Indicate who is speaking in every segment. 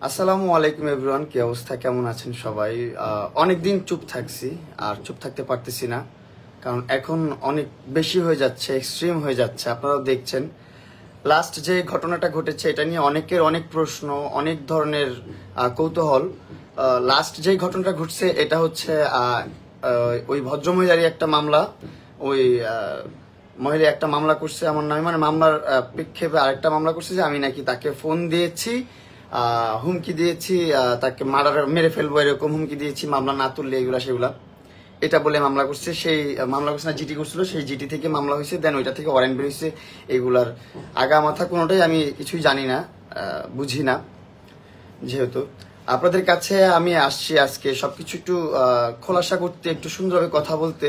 Speaker 1: আসসালামু আলাইকুম এভরিওয়ান, কি অবস্থা, কেমন আছেন সবাই? অনেকদিন চুপ থাকছি আর চুপ থাকতে পারতেছি না, কারণ এখন অনেক বেশি হয়ে যাচ্ছে, এক্সট্রিম হয়ে যাচ্ছে। আপনারাও দেখছেন লাস্ট যে ঘটনাটা ঘটেছে, এটা নিয়ে অনেকের অনেক প্রশ্ন, অনেক ধরনের কৌতূহল। লাস্ট যে ঘটনাটা ঘটছে এটা হচ্ছে ওই ভদ্রমহিলারই একটা মামলা। ওই মহিলা একটা মামলা করছে আমার নামে, মানে মামলার প্রেক্ষেপে আরেকটা মামলা করছে যে আমি নাকি তাকে ফোন দিয়েছি, হুমকি দিয়েছি, তাকে মেরে ফেলবো এরকম হুমকি দিয়েছি, মামলা না তুললে এগুলা সেগুলা, এটা বলে মামলা করছে। সেই মামলা করছে না, জিটি করছিল, সেই জিটি থেকে মামলা হয়েছে, দেন ওইটা থেকে ওয়ারেন্ট বের হয়েছে। এগুলার আগা মাথা কোনোটাই আমি কিছুই জানি না, বুঝি না। যেহেতু আপনাদের কাছে আমি আসছি আজকে সবকিছু একটু খোলাসা করতে, একটু সুন্দরভাবে কথা বলতে।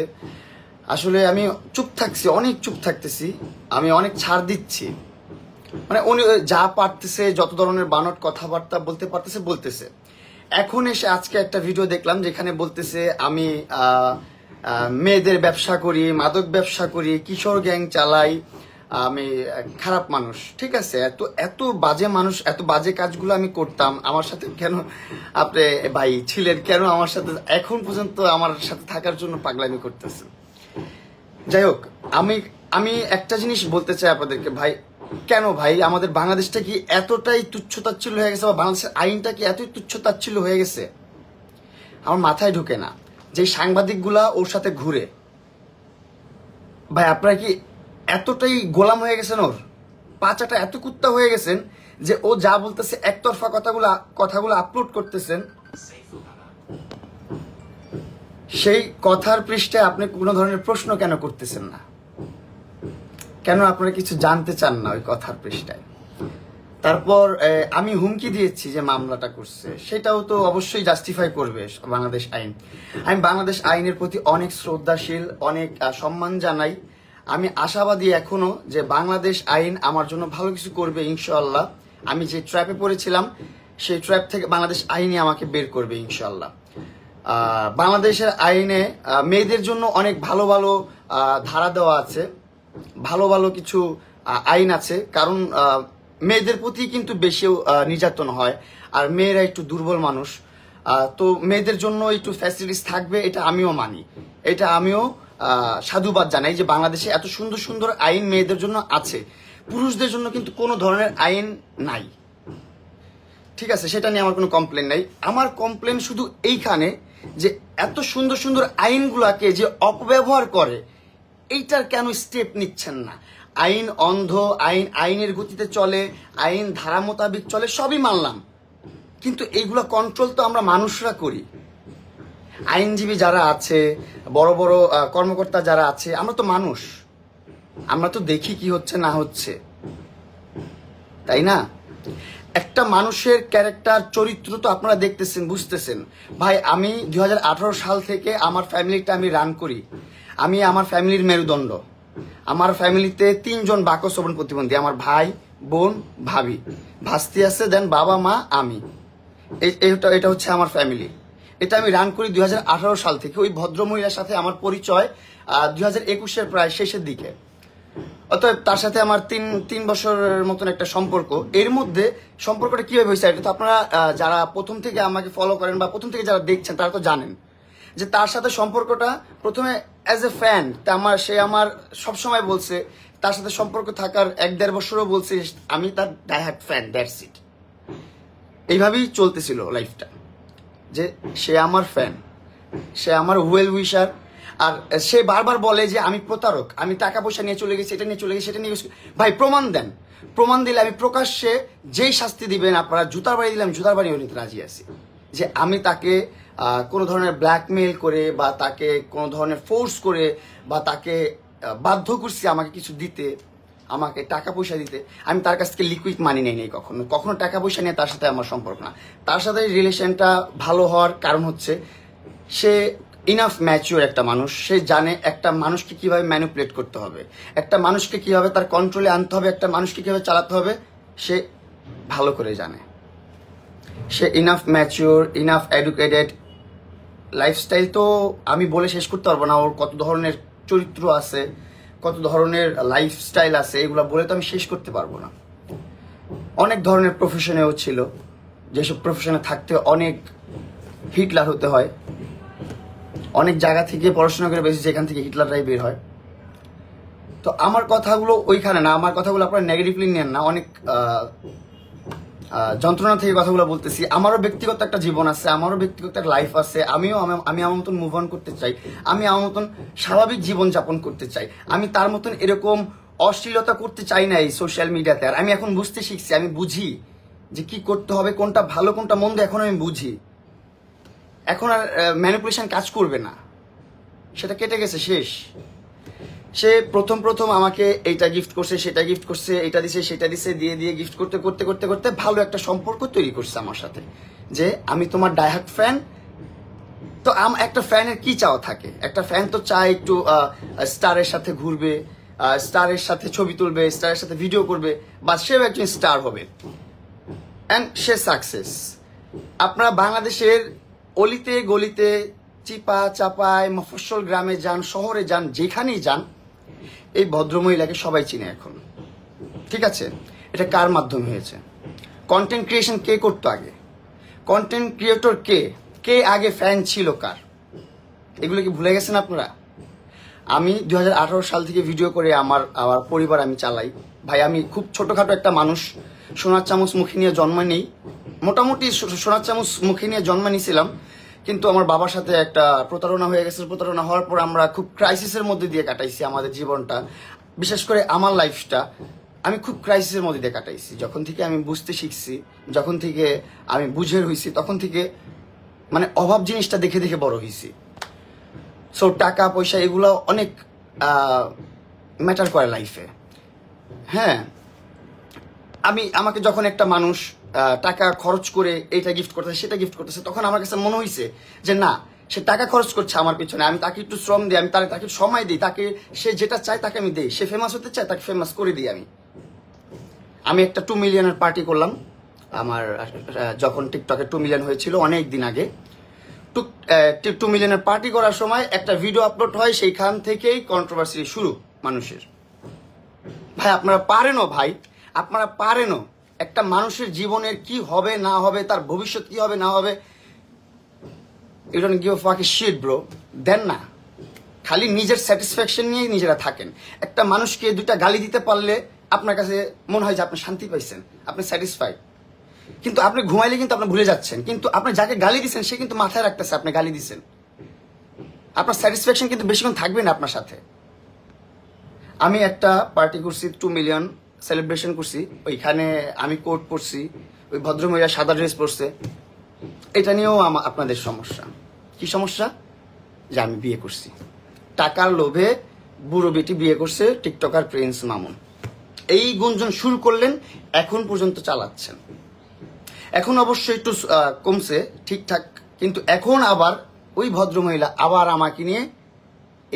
Speaker 1: আসলে আমি চুপ থাকছি, অনেক চুপ থাকতেছি, আমি অনেক ছাড় দিচ্ছি, মানে উনি যা পারতেছে, যত ধরনের বানট কথাবার্তা বলতে পারতেছে বলতেছে। এখন এসে আজকে একটা ভিডিও দেখলাম যেখানে বলতেছে আমি মেয়েদের ব্যবসা করি, মাদক ব্যবসা করি, কিশোর গ্যাং চালাই, আমি খারাপ মানুষ। ঠিক আছে, এত এত বাজে মানুষ, এত বাজে কাজগুলো আমি করতাম, আমার সাথে কেন আপনি ভাই ছিলেন, কেন আমার সাথে এখন পর্যন্ত আমার সাথে থাকার জন্য পাগলামি করতেছেন? যাই হোক, আমি আমি একটা জিনিস বলতে চাই আপনাদেরকে, ভাই কেন ভাই আমাদের বাংলাদেশটা কি এতটাই তুচ্ছতাচ্ছিল্য হয়ে গেছে, বা বাংলাদেশের আইনটা কি এতই তুচ্ছতাচ্ছিল্য হয়ে গেছে? আমার মাথায় ঢুকে না যে সাংবাদিকগুলা ওর সাথে ঘুরে। ভাই আপনারা কি এতটাই গোলাম হয়ে গেছেন ওর, পাচাটা এত কুত্তা হয়ে গেছেন যে ও যা বলতেছে একতরফা কথাগুলো আপলোড করতেছেন, সেই কথার পৃষ্ঠে আপনি কোনো ধরনের প্রশ্ন কেন করতেছেন না? কেন আপনারা কিছু জানতে চান না ওই কথার পৃষ্ঠায়? তারপর আমি হুমকি দিয়েছি যে মামলাটা করছে, সেটাও তো অবশ্যই জাস্টিফাই করবে বাংলাদেশ আইন। আমি বাংলাদেশ আইনের প্রতি অনেক শ্রদ্ধাশীল, অনেক সম্মান জানাই। আমি আশাবাদী এখনো যে বাংলাদেশ আইন আমার জন্য ভালো কিছু করবে ইনশাআল্লাহ। আমি যে ট্র্যাপে পড়েছিলাম সেই ট্র্যাপ থেকে বাংলাদেশ আইনই আমাকে বের করবে ইনশাআল্লাহ। বাংলাদেশের আইনে মেয়েদের জন্য অনেক ভালো ভালো ধারা দেওয়া আছে, ভালো ভালো কিছু আইন আছে, কারণ মেয়েদের প্রতি কিন্তু বেশি নির্যাতন হয়, আর মেয়েরা একটু দুর্বল মানুষ। তো মেয়েদের জন্য একটু ফ্যাসিলিটিস থাকবে, এটা আমিও মানি, এটা আমিও সাধুবাদ জানাই যে বাংলাদেশে এত সুন্দর সুন্দর আইন মেয়েদের জন্য আছে। পুরুষদের জন্য কিন্তু কোনো ধরনের আইন নাই, ঠিক আছে? সেটা নিয়ে আমার কোনো কমপ্লেন নাই। আমার কমপ্লেন শুধু এইখানে যে এত সুন্দর সুন্দর আইনগুলাকে যে অপব্যবহার করে, এইটার কেন স্টেপ নিচ্ছেন না? আইন অন্ধ, আইনের গতিতে চলে, আইন ধারা মোতাবেক চলে, সবই মানলাম, কিন্তু এইগুলা কন্ট্রোল তো আমরা মানুষরা করি। আইনজীবী যারা আছে, বড় বড় কর্মকর্তা যারা আছে, আমরা তো মানুষ, আমরা তো দেখি কি হচ্ছে না হচ্ছে, তাই না? একটা মানুষের ক্যারেক্টার, চরিত্র তো আপনারা দেখতেছেন, বুঝতেছেন। ভাই আমি 2018 সাল থেকে আমার ফ্যামিলিটা আমি রান করি, আমি আমার ফ্যামিলির মেরুদণ্ড। আমার ফ্যামিলিতে 3 জন বাকশ্রবণ প্রতিবন্ধী, আমার ভাই, বোন, ভাবি, ভাস্তি আছে, দেন বাবা, মা, আমি। এটা হচ্ছে আমার ফ্যামিলি। এটা আমি রান করি 2018 সাল থেকে। ওই ভদ্রমহিলার সাথে আমার পরিচয় 2021-এর প্রায় শেষের দিকে। অতএব তার সাথে আমার তিন বছরের মতন একটা সম্পর্ক। এর মধ্যে সম্পর্কটা কিভাবে হয়েছে এটা তো আপনারা যারা প্রথম থেকে আমাকে ফলো করেন বা প্রথম থেকে যারা দেখছেন তারা তো জানেন যে তার সাথে সম্পর্কটা প্রথমে অ্যাজ এ ফ্যান। সে আমার সবসময় বলছে, তার সাথে সম্পর্ক থাকার 1-1.5 বছরও বলছে আমি তার ডাইহার্ট ফ্যান, দ্যাটস ইট। এইভাবেই চলতেছিল লাইফটা, যে সে আমার ফ্যান, সে আমার ওয়েল উইশার। আর সে বারবার বলে যে আমি প্রতারক, আমি টাকা পয়সা নিয়ে চলে গেছি, এটা নিয়ে চলে গেছি, সেটা নিয়ে গেছি। ভাই প্রমাণ দেন, প্রমাণ দিলে আমি প্রকাশ্যে যেই শাস্তি দিবেন, আপনারা জুতার বাড়ি দিলে আমি জুতার বাড়িও নিতে রাজি আছি। যে আমি তাকে কোনো ধরনের ব্ল্যাকমেইল করে বা তাকে কোনো ধরনের ফোর্স করে বা তাকে বাধ্য করছি আমাকে কিছু দিতে, আমাকে টাকা পয়সা দিতে। আমি তার কাছ থেকে লিকুইড মানি নেই কখনো, কখনো টাকা পয়সা নিয়ে তার সাথে আমার সম্পর্ক না। তার সাথে রিলেশনটা ভালো হওয়ার কারণ হচ্ছে সে ইনাফ ম্যাচিওর একটা মানুষ, সে জানে একটা মানুষকে কিভাবে ম্যানিপুলেট করতে হবে, একটা মানুষকে কিভাবে তার কন্ট্রোলে আনতে হবে, একটা মানুষকে কিভাবে চালাতে হবে, সে ভালো করে জানে। সে enough mature, enough educated. Lifestyle তো আমি বলে শেষ করতে পারবো না, ওর কত ধরনের চরিত্র আছে, কত ধরনের লাইফস্টাইল আছে, এগুলো বলে তো আমি শেষ করতে পারবো না। অনেক ধরনের প্রফেশনেও ছিল, যেসব প্রফেশনে থাকতে অনেক হিটলার হতে হয়, অনেক জায়গা থেকে পড়াশোনা করে বেশি, যেখান থেকে হিটলাররাই বের হয়। তো আমার কথাগুলো ওইখানে না, আমার কথাগুলো আপনারা নেগেটিভলি নেন না, অনেক যন্ত্রণা থেকে কথাগুলো বলতেছি। আমারও ব্যক্তিগত একটা জীবন আছে, আমারও ব্যক্তিগত একটা লাইফ আছে। আমি আমার মতন মুভ অন করতে চাই, আমি আমার মতন স্বাভাবিক জীবন যাপন করতে চাই। আমি তার মতন এরকম অশ্লীলতা করতে চাই না এই সোশ্যাল মিডিয়াতে। আর আমি এখন বুঝতে শিখছি, আমি বুঝি যে কি করতে হবে, কোনটা ভালো কোনটা মন্দ, এখন আমি বুঝি। এখন আর ম্যানিপুলেশন কাজ করবে না, সেটা কেটে গেছে, শেষ। সে প্রথম আমাকে এইটা গিফট করছে, সেটা গিফট করছে, এটা দিছে সেটা দিছে, দিয়ে দিয়ে গিফট করতে করতে করতে করতে ভালো একটা সম্পর্ক তৈরি করছে আমার সাথে, যে আমি তোমার ডাইহার্ট ফ্যান। তো একটা ফ্যানের কি চাওয়া থাকে? একটা ফ্যান তো চায় একটু স্টারের সাথে ঘুরবে, স্টারের সাথে ছবি তুলবে, স্টারের সাথে ভিডিও করবে, বা সেও একজন স্টার হবে, অ্যান্ড সে সাকসেস। আপনারা বাংলাদেশের অলিতে গলিতে, চিপা চাপায়, মফস্বল গ্রামে যান, শহরে যান, যেখানেই যান, এই ভদ্রমহিলাকে সবাই চিনে এখন। ঠিক আছে, এটা কার মাধ্যমে হয়েছে? কন্টেন্ট ক্রিয়েশন কে করতো আগে? কন্টেন্ট ক্রিয়েটর কে আগে ফ্যান ছিল কার? এগুলো কি ভুলে গেছেন আপনারা? আমি 2018 সাল থেকে ভিডিও করে আমার পরিবার আমি চালাই। ভাই আমি খুব ছোটখাটো একটা মানুষ, সোনার চামচ মুখে নিয়ে জন্ম নেই, মোটামুটি সোনার চামচ মুখে নিয়ে জন্ম নিয়েছিলাম, কিন্তু আমার বাবার সাথে একটা প্রতারণা হয়ে গেছে। প্রতারণা হওয়ার পর আমরা খুব ক্রাইসিসের মধ্যে দিয়ে কাটাইছি আমাদের জীবনটা, বিশেষ করে আমার লাইফটা আমি খুব ক্রাইসিসের মধ্যে দিয়ে কাটাইছি। যখন থেকে আমি বুঝতে শিখছি, যখন থেকে আমি বুঝের হয়েছি, তখন থেকে মানে অভাব জিনিসটা দেখে দেখে বড় হয়েছি। সো টাকা পয়সা এগুলো অনেক ম্যাটার করে লাইফে। হ্যাঁ, আমাকে যখন একটা মানুষ টাকা খরচ করে এইটা গিফট করতেছে, সেটা গিফট করতেছে, তখন আমার কাছে মনে হয়েছে যে না, সে টাকা খরচ করছে আমার পিছনে, আমি তাকে একটু শ্রম দিই, আমি তাকে সময় দিই, তাকে সে যেটা চায় তাকে আমি দিই। সে ফেমাস হতে চায়, তাকে ফেমাস করে দিই। আমি একটা 2 মিলিয়নের পার্টি করলাম আমার যখন টিকটকে 2 মিলিয়ন হয়েছিল অনেক দিন আগে। 2 মিলিয়নের পার্টি করার সময় একটা ভিডিও আপলোড হয়, সেইখান থেকেই কন্ট্রোভার্সি শুরু মানুষের। ভাই আপনারা পারেনও, ভাই আপনারা পারেনও একটা মানুষের জীবনের কি হবে না হবে, তার ভবিষ্যৎ কি হবে না হবে, you don't give a fucking shit bro. দেন না, খালি নিজের স্যাটিসফ্যাকশন নিয়ে নিজেরা থাকেন। একটা মানুষকে 2টা গালি দিতে পারলে আপনার কাছে মনে হয় যে আপনি শান্তি পাইছেন, আপনি স্যাটিসফাইড, কিন্তু আপনি ঘুমাইলে কিন্তু আপনি ভুলে যাচ্ছেন। কিন্তু আপনি যাকে গালি দিচ্ছেন সে কিন্তু মাথায় রাখতেছে আপনি গালি দিচ্ছেন। আপনার স্যাটিসফ্যাকশন কিন্তু বেশিক্ষণ থাকবে না আপনার সাথে। আমি একটা পার্টি করছি, 2 মিলিয়ন সেলিব্রেশন করছি, ওইখানে আমি কোট পরছি, ওই ভদ্রমহিলা সাদা ড্রেস পরছে। এটা নিয়েও আপনাদের সমস্যা কি? সমস্যা যে আমি বিয়ে করছি, টাকার লোভে বুড়ো বেটি বিয়ে করছে টিকটকার প্রিন্স মামুন। এই গুঞ্জন শুরু করলেন, এখন পর্যন্ত চালাচ্ছেন। এখন অবশ্যই একটু কমছে ঠিকঠাক, কিন্তু এখন আবার ওই ভদ্রমহিলা আবার আমাকে নিয়ে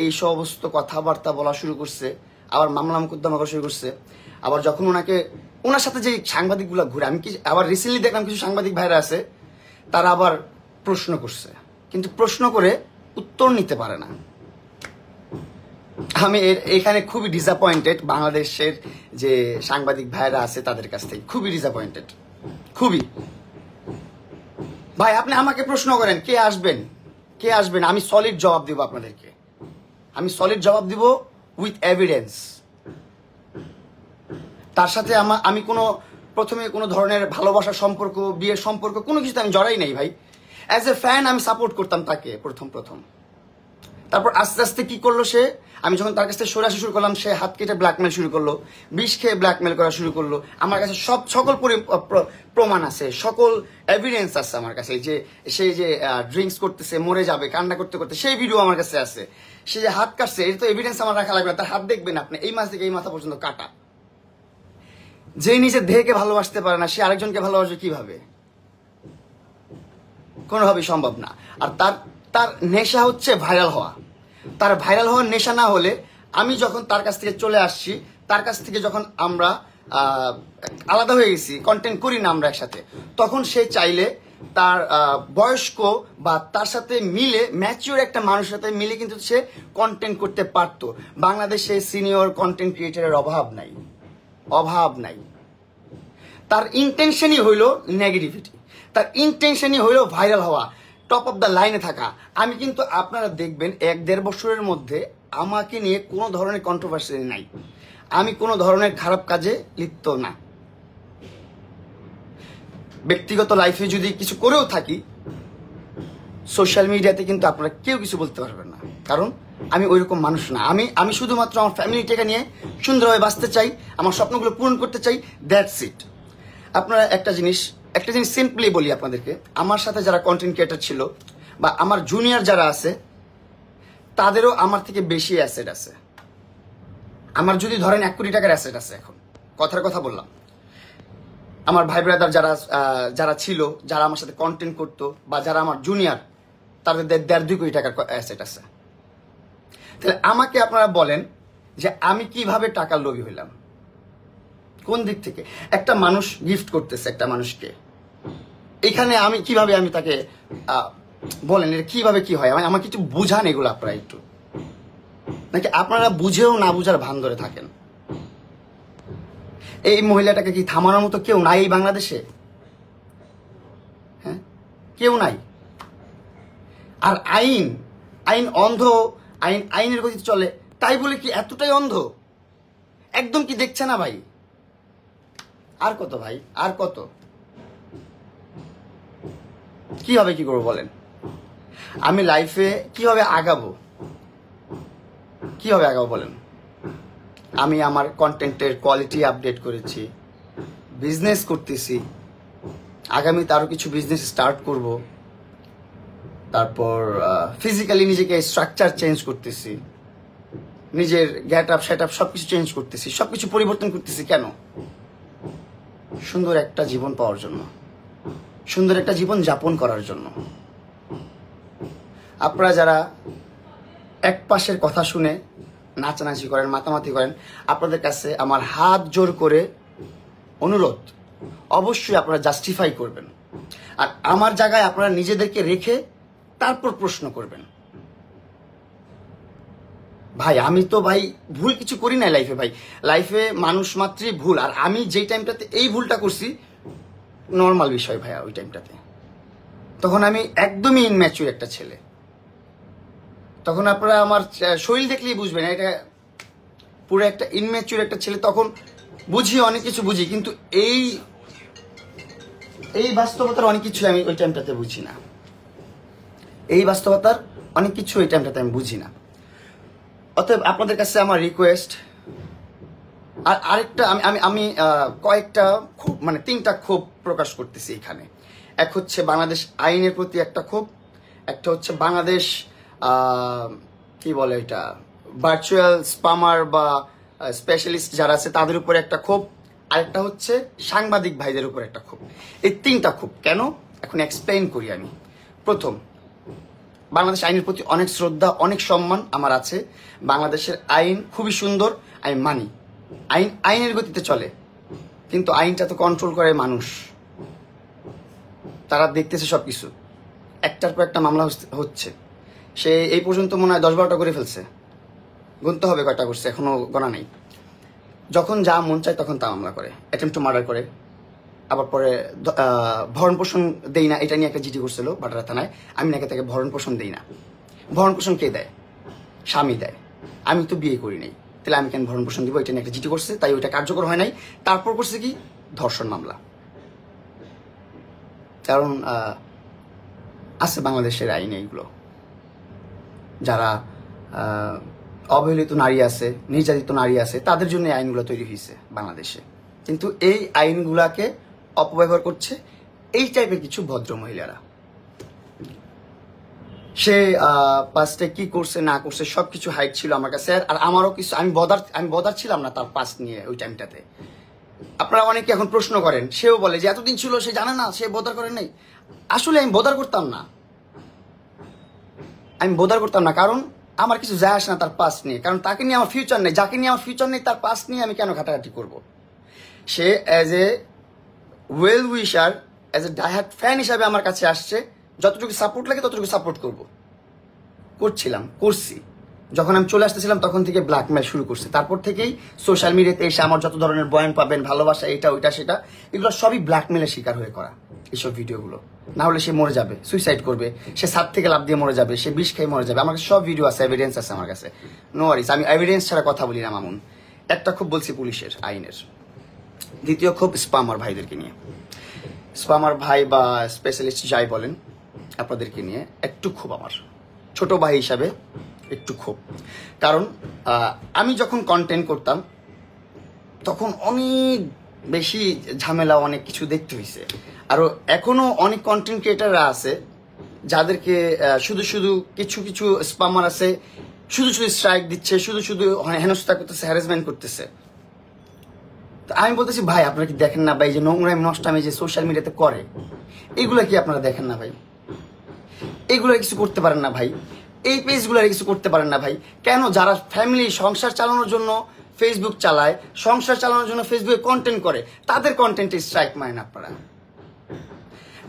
Speaker 1: এই সমস্ত কথাবার্তা বলা শুরু করছে, আবার মামলা মোকদ্দমা করা শুরু করছে। আবার যখন ওনার সাথে যে সাংবাদিকগুলো ঘুরে, আমি কি আবার রিসেন্টলি দেখলাম কিছু সাংবাদিক ভাইরা আছে, তারা আবার প্রশ্ন করছে, কিন্তু প্রশ্ন করে উত্তর নিতে পারে না। আমি এখানে খুবই ডিসঅ্যাপয়েন্টেড, বাংলাদেশের যে সাংবাদিক ভাইরা আছে তাদের কাছ থেকে খুবই ডিসঅ্যাপয়েন্টেড, খুবই। ভাই আপনি আমাকে প্রশ্ন করেন কে আসবেন, আমি সলিড জবাব দিব আপনাদেরকে, আমি সলিড জবাব দিব উইথ এভিডেন্স। তার সাথে আমি প্রথমে কোনো ধরনের ভালোবাসার সম্পর্ক, বিয়ের সম্পর্ক কোনো কিছুতে আমি জড়াই নাই ভাই। অ্যাজ এ ফ্যান আমি সাপোর্ট করতাম তাকে প্রথম। তারপর আস্তে আস্তে কি করলো সে, আমি যখন তার কাছ থেকে সরে আসা শুরু করলাম, সে হাত কেটে ব্ল্যাকমেল শুরু করলো, বিষ খেয়ে ব্ল্যাকমেল করা শুরু করলো। আমার কাছে সকল প্রমাণ আছে, সকল এভিডেন্স আছে আমার কাছে, যে সে যে ড্রিঙ্কস করতেছে, মরে যাবে কান্না করতে করতে, সেই ভিডিও আমার কাছে আছে। সে যে হাত কাটছে, এটা তো এভিডেন্স আমার রাখা লাগবে না। তার হাত দেখবেন আপনি, এই মাথা থেকে এই মাথা পর্যন্ত কাটা। যে নিজের দেহকে ভালোবাসতে পারে না, সে আরেকজনকে ভালোবাসবে কিভাবে? কোনোভাবেই সম্ভব না। আর তার নেশা হচ্ছে ভাইরাল হওয়া। তার ভাইরাল হওয়ার নেশা না হলে, আমি যখন তার কাছ থেকে চলে আসছি, তার কাছ থেকে যখন আমরা আলাদা হয়ে গেছি, কন্টেন্ট করি না আমরা একসাথে, তখন সে চাইলে তার বয়স্ক বা তার সাথে মিলে ম্যাচিওর একটা মানুষের সাথে মিলে কিন্তু সে কন্টেন্ট করতে পারতো। বাংলাদেশে সিনিয়র কন্টেন্ট ক্রিয়েটরের অভাব নাই। তার ইন্টেনশনই হইল নেগেটিভিটি। তার ইন্টেনশনই হইলো ভাইরাল হওয়া, টপ অফ দ্য লাইনে থাকা। আমি কিন্তু আপনারা দেখবেন 1-1.5 বছরের মধ্যে আমাকে নিয়ে কোনো ধরনের কন্ট্রোভার্সি নাই, আমি কোনো ধরনের খারাপ কাজে লিপ্ত না। ব্যক্তিগত লাইফে যদি কিছু করেও থাকি, সোশ্যাল মিডিয়াতে কিন্তু আপনারা কেউ কিছু বলতে পারবেন না, কারণ আমি ওইরকম মানুষ না। আমি শুধুমাত্র আমার ফ্যামিলিটাকে নিয়ে সুন্দরভাবে বাঁচতে চাই, আমার স্বপ্নগুলো পূরণ করতে চাই, দ্যাটস ইট। আপনারা একটা জিনিস সিম্পলি বলি আপনাদেরকে, আমার সাথে যারা কন্টেন্ট ক্রিয়েটর ছিল বা আমার জুনিয়র যারা আছে, তাদেরও আমার থেকে বেশি অ্যাসেট আছে। আমার যদি ধরেন 1 কোটি টাকার অ্যাসেট আছে, এখন কথার কথা বললাম, আমার ভাই ব্রাদার যারা ছিল, যারা আমার সাথে কন্টেন্ট করতো বা যারা আমার জুনিয়র, তাদের 1.5-2 কোটি টাকার অ্যাসেট আছে। তাহলে আমাকে আপনারা বলেন যে আমি কিভাবে টাকার লোভী হইলাম, কোন দিক থেকে? একটা মানুষ গিফট করতেছে একটা মানুষকে, এখানে আমি কিভাবে আমি তাকে বলেন এটা কিভাবে কি হয়? আমার কিছু বুঝান এগুলো আপনারা একটু, নাকি আপনারা বুঝেও না বুঝার ভান ধরে থাকেন? এই মহিলাটাকে কি থামানোর মতো কেউ নাই এই বাংলাদেশে? হ্যাঁ, কেউ নাই। আর আইন অন্ধ, আইনের গতিতে চলে, তাই বলে কি এতটাই অন্ধ? একদম কি দেখছে না ভাই? আর কত ভাই, আর কত? কিভাবে কি করবো বলেন? আমি লাইফে কিভাবে আগাবো বলেন? আমি আমার কন্টেন্টের কোয়ালিটি আপডেট করেছি, বিজনেস করতেছি, আগামীতে আরো কিছু বিজনেস স্টার্ট করব, তারপর ফিজিক্যালি নিজেকে স্ট্রাকচার চেঞ্জ করতেছি, নিজের গেট আপ সেট আপ সবকিছু চেঞ্জ করতেছি, সবকিছু পরিবর্তন করতেছি। কেন? সুন্দর একটা জীবন পাওয়ার জন্য, সুন্দর একটা জীবন যাপন করার জন্য। আপনারা যারা এক পাশের কথা শুনে নাচানাচি করেন, মাতামাতি করেন, আপনাদের কাছে আমার হাত জোর করে অনুরোধ, অবশ্যই আপনারা জাস্টিফাই করবেন। আর আমার জায়গায় আপনারা নিজেদেরকে রেখে তারপর প্রশ্ন করবেন। ভাই আমি তো ভাই ভুল কিছু করি না লাইফে। ভাই লাইফে মানুষ মাত্রই ভুল, আর আমি যেই টাইমটাতে এই ভুলটা করছি নর্মাল বিষয় ভাইয়া। ওই টাইমটাতে তখন আমি একদমই ইনম্যাচুর একটা ছেলে। তখন আপনারা আমার শরীর দেখলেই বুঝবেন এটা পুরো একটা ইনম্যাচুর একটা ছেলে। তখন বুঝি, অনেক কিছু বুঝি, কিন্তু এই বাস্তবতার অনেক কিছু আমি ওই টাইমটাতে বুঝি না। এই বাস্তবতার অনেক কিছু ওই টাইমটাতে আমি বুঝি না। অতএব আপনাদের কাছে আমার রিকোয়েস্ট, আর আরেকটা আমি কয়েকটা ক্ষোভ, মানে 3টা ক্ষোভ প্রকাশ করতেছি এখানে। এক হচ্ছে বাংলাদেশ আইনের প্রতি একটা ক্ষোভ, একটা হচ্ছে বাংলাদেশ কি বলে এটা ভার্চুয়াল স্পামার বা স্পেশালিস্ট যারা আছে তাদের উপরে একটা ক্ষোভ, আরেকটা হচ্ছে সাংবাদিক ভাইদের উপর একটা ক্ষোভ। এই 3টা ক্ষোভ কেন এখন এক্সপ্লেইন করি আমি। প্রথম, বাংলাদেশ আইনের প্রতি অনেক শ্রদ্ধা, অনেক সম্মান আমার আছে। বাংলাদেশের আইন খুবই সুন্দর, আমি মানি। আইনের গতিতে চলে, কিন্তু আইনটা তো কন্ট্রোল করে মানুষ। তারা দেখতেছে সবকিছু, একটার পর একটা মামলা হচ্ছে। সে এই পর্যন্ত মনে হয় 10-12টা করে ফেলছে, গুনতে হবে কয়টা করছে, এখনো গোনা নেই। যখন যা মন চায় তখন তা মামলা করে, অ্যাটেম্পট টু মার্ডার করে। আবার পরে ভরণ পোষণ দেই না, এটা নিয়ে একটা জিডি করছিল বাটারা থানায়। আমি নাকি তাকে ভরণ পোষণ দেই না। ভরণ পোষণ কে দেয়? স্বামী দেয়। আমি তো বিয়ে করি নাই, তাহলে আমি কেন ভরণ পোষণ দিব? এটা নিয়ে একটা জিডি করছে, তাই ওইটা কার্যকর হয় নাই। তারপর করছে কি ধর্ষণ মামলা। কারণ আছে বাংলাদেশের আইনে এইগুলো, যারা অবহেলিত নারী আছে, নির্যাতিত নারী আছে, তাদের জন্য এই আইনগুলো তৈরি হয়েছে বাংলাদেশে। কিন্তু এই আইনগুলাকে অপব্যবহার করছে এই টাইপের কিছু ভদ্র মহিলারা। সে পাস্টে কি করছে না করছে সবকিছু হাইট ছিল আমার কাছে। আর আমারও কিছু আমি বদার ছিলাম না তার পাস্ট নিয়ে ওই টাইমটাতে। আপনারা অনেকে এখন প্রশ্ন করেন, সেও বলে যে এতদিন ছিল সে জানে না, সে বদার করে নাই। আসলে আমি বদার করতাম না, কারণ আমার কিছু যায় আসে না তার পাস্ট নিয়ে। কারণ তাকে নিয়ে আমার ফিউচার নেই, যাকে নিয়ে আমার ফিউচার নেই তার পাস্ট নিয়ে আমি কেন ঘাটাঘাটি করব? সে as a well wisher, as a diehard fan হিসাবে আমার কাছে আসছে। যতটুকু সাপোর্ট লাগে ততটুকু সাপোর্ট করছি। যখন আমি চলে আসতেছিলাম তখন থেকে ব্ল্যাকমেল শুরু করছে। তারপর থেকেই সোশ্যাল মিডিয়াতে এসে আমার যত ধরনের বয়ান পাবেন, ভালোবাসা, এটা ওইটা সেটা, এগুলো সবই ব্ল্যাকমেলের শিকার হয়ে করা। এইসব ভিডিওগুলো। না হলে সে মরে যাবে, সুইসাইড করবে, সে ছাদ থেকে লাফ দিয়ে মরে যাবে, সে বিষ খেয়ে মরে যাবে। আমার কাছে সব ভিডিও আছে, এভিডেন্স আছে আমার কাছে, নো ওয়ারিস। আমি এভিডেন্স ছাড়া কথা বলি না মামুন। একটা খুব বলছি পুলিশের, আইনের। দ্বিতীয় খুব স্পামার ভাইদেরকে নিয়ে, স্পামার ভাই বা স্পেশালিস্ট যাই বলেন, আপনাদেরকে নিয়ে একটু খুব, আমার ছোট ভাই হিসাবে একটু খুব। কারণ আমি যখন কন্টেন্ট করতাম তখন অনেক বেশি ঝামেলা, অনেক কিছু দেখতে হয়েছে। আরও এখনো অনেক কন্টেন্ট ক্রিয়েটাররা আছে যাদেরকে শুধু শুধু কিছু স্পামার আছে, শুধু স্ট্রাইক দিচ্ছে, শুধু হেনস্থা করতেছে, হ্যারাসমেন্ট করতেছে। আমি বলতেছি ভাই আপনারা কি দেখেন না ভাই, যে নোংরামি নষ্টামি যে সোশ্যাল মিডিয়াতে করে, এগুলা কি আপনারা দেখেন না ভাই? এগুলো কিছু করতে পারেন না ভাই? এই পেজগুলো কিছু করতে পারেন না ভাই? কেন? যারা ফ্যামিলি সংসার চালানোর জন্য ফেসবুক চালায়, সংসার চালানোর জন্য ফেসবুকে কন্টেন্ট করে, তাদের কন্টেন্টে স্ট্রাইক মারেন আপনারা।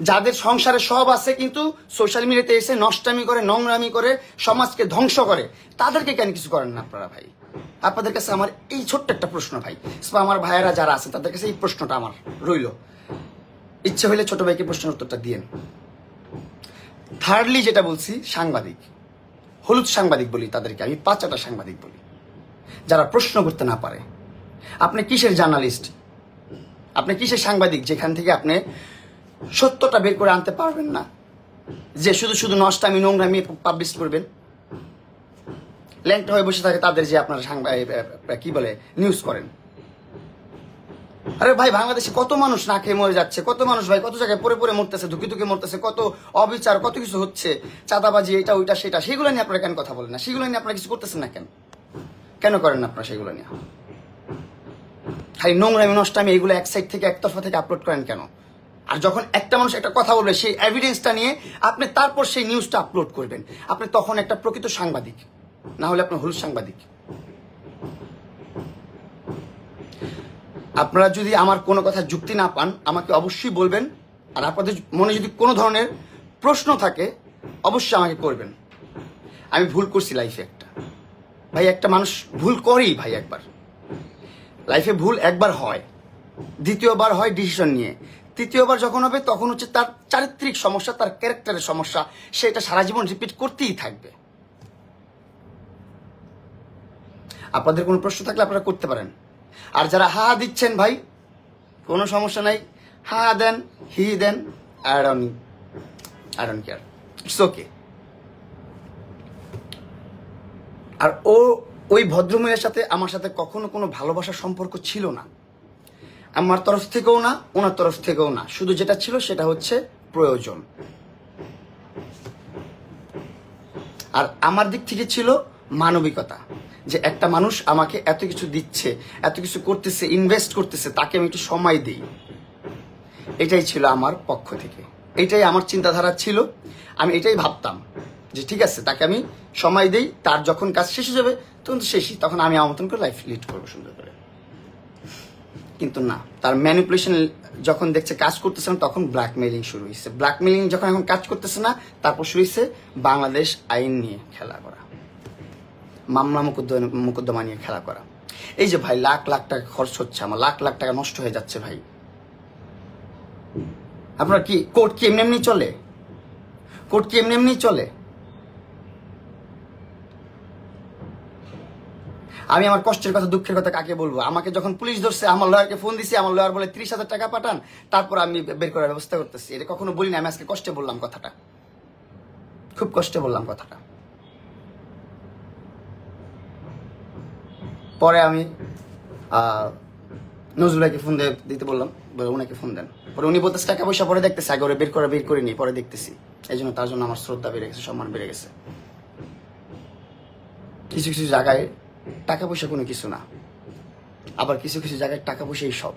Speaker 1: যাদের সংসারে সব আছে কিন্তু সোশ্যাল মিডিয়াতে এসে নষ্টামি করে, নোংরামি করে, সমাজকে ধ্বংস করে, তাদেরকে কেন কিছু করেন না আপনারা ভাই? আপনাদের কাছে আমার এই ছোট্ট একটা প্রশ্ন ভাই, আমার ভাইয়েরা যারা আছে তাদের কাছে এই প্রশ্নটা আমার রইল, ইচ্ছে হইলে ছোট ভাইকে প্রশ্নের উত্তরটা দিয়েন। থার্ডলি যেটা বলছি, সাংবাদিক, হলুদ সাংবাদিক বলি তাদেরকে, আমি পাঁচাটা সাংবাদিক বলি, যারা প্রশ্ন করতে না পারে। আপনি কিসের জার্নালিস্ট, আপনি কিসের সাংবাদিক যেখান থেকে আপনি সত্যটা বের করে আনতে পারবেন না, যে শুধু নষ্টামি নোংরামি পাবলিশ করবেন? ল্যাংটা হয়ে বসে থাকে তাদের যে আপনারা কি বলে নিউজ করেন। আরে ভাই, বাংলাদেশে কত মানুষ না খেয়ে মরে যাচ্ছে, কত মানুষ ভাই কত জায়গায় পড়ে মরতেছে, ধুকে মরতেছে, কত অবিচার, কত কিছু হচ্ছে, চাঁদাবাজি, এটা ওইটা সেটা, সেগুলো নিয়ে আপনারা কেন কথা বলেন না? সেগুলো নিয়ে আপনারা কিছু করতেছেন না কেন করেন না আপনারা সেগুলো নিয়ে? খালি নোংরামি নষ্টামি এগুলো এক সাইড থেকে, একতরফা থেকে আপলোড করেন কেন? আর যখন একটা মানুষ একটা কথা বলবে, সেই এভিডেন্সটা নিয়ে আপনি তারপর সেই নিউজটা আপলোড করবেন, আপনি তখন একটা প্রকৃত সাংবাদিক, না হলে আপনি হলুদ সাংবাদিক। আপনারা যদি আমার কোনো কথা যুক্তি না পান আমাকে অবশ্যই বলবেন, আর আপনাদের মনে যদি কোনো ধরনের প্রশ্ন থাকে অবশ্যই আমাকে করবেন। আমি ভুল করছি লাইফে একটা, ভাই একটা মানুষ ভুল করেই ভাই, একবার লাইফে ভুল একবার হয়, দ্বিতীয়বার হয় ডিসিশন নিয়ে, তৃতীয়বার যখন হবে তখন হচ্ছে তার চারিত্রিক সমস্যা, তার ক্যারেক্টারের সমস্যা, সেটা সারা জীবন রিপিট করতেই থাকবে। আপনাদের কোনো প্রশ্ন থাকলে আপনারা করতে পারেন। আর যারা হা দিচ্ছেন ভাই, কোনো সমস্যা নাই, হা দেন, হি দেন, I don't care, it's okay. আর ওই ভদ্রমহিলার সাথে আমার সাথে কখনো কোনো ভালোবাসার সম্পর্ক ছিল না, আমার তরফ থেকেও না, ওনার তরফ থেকেও না। শুধু যেটা ছিল সেটা হচ্ছে প্রয়োজন। আর আমার দিক থেকে ছিল মানবিকতা, যে একটা মানুষ আমাকে এত কিছু দিচ্ছে, এত কিছু করতেছে, ইনভেস্ট করতেছে, তাকে আমি একটু সময় দিই। এটাই ছিল আমার পক্ষ থেকে, এটাই আমার চিন্তাধারা ছিল। আমি এটাই ভাবতাম যে ঠিক আছে, তাকে আমি সময় দিই, তার যখন কাজ শেষ হয়ে যাবে তখন তো শেষই, তখন আমি আমার মতন করে লাইফ লিড করবো সুন্দর করে। কিন্তু না, তার ম্যানিপুলেশন যখন দেখছে কাজ করতেছে না, তখন ব্ল্যাকমেইলিং শুরু হয়েছে। ব্ল্যাকমেইলিং যখন এখন কাজ করতেছে না, তারপর শুরু হয়েছে বাংলাদেশ আইন নিয়ে খেলা করা, মামলা মোকদ্দমা নিয়ে খেলা করা। এই যে ভাই লাখ লাখ টাকা খরচ হচ্ছে, আমার লাখ লাখ টাকা নষ্ট হয়ে যাচ্ছে ভাই। আপনার কি কোর্ট কি এমনি চলে? কোর্ট কি এমনি চলে? আমি আমার কষ্টের কথা, দুঃখের কথা কাকে বলবো? আমাকে যখন পুলিশ ধরছে, আমার লয়ারকে ফোন দিছি, আমার লয়ার বলে 30,000 টাকা পাঠান, তারপর আমি বের করার ব্যবস্থা করতেছি। এটা কখনো বলি না, আমি আজকে কষ্টে বললাম কথাটা, খুব কষ্টে বললাম কথাটা। পরে আমি নজরুল ভাইকে ফোন দিতে বললাম, ওনাকে ফোন দেন। পরে উনি বলতেছে টাকা পয়সা পরে দেখতেছে, আগে ওরা বের করিনি, পরে দেখতেছি। এই জন্য তার জন্য আমার শ্রদ্ধা বেড়ে গেছে, সম্মান বেড়ে গেছে। কিছু কিছু জায়গায় টাকা পয়সা কোনো কিছু না, আবার কিছু কিছু জায়গায় টাকা পয়সাই সব।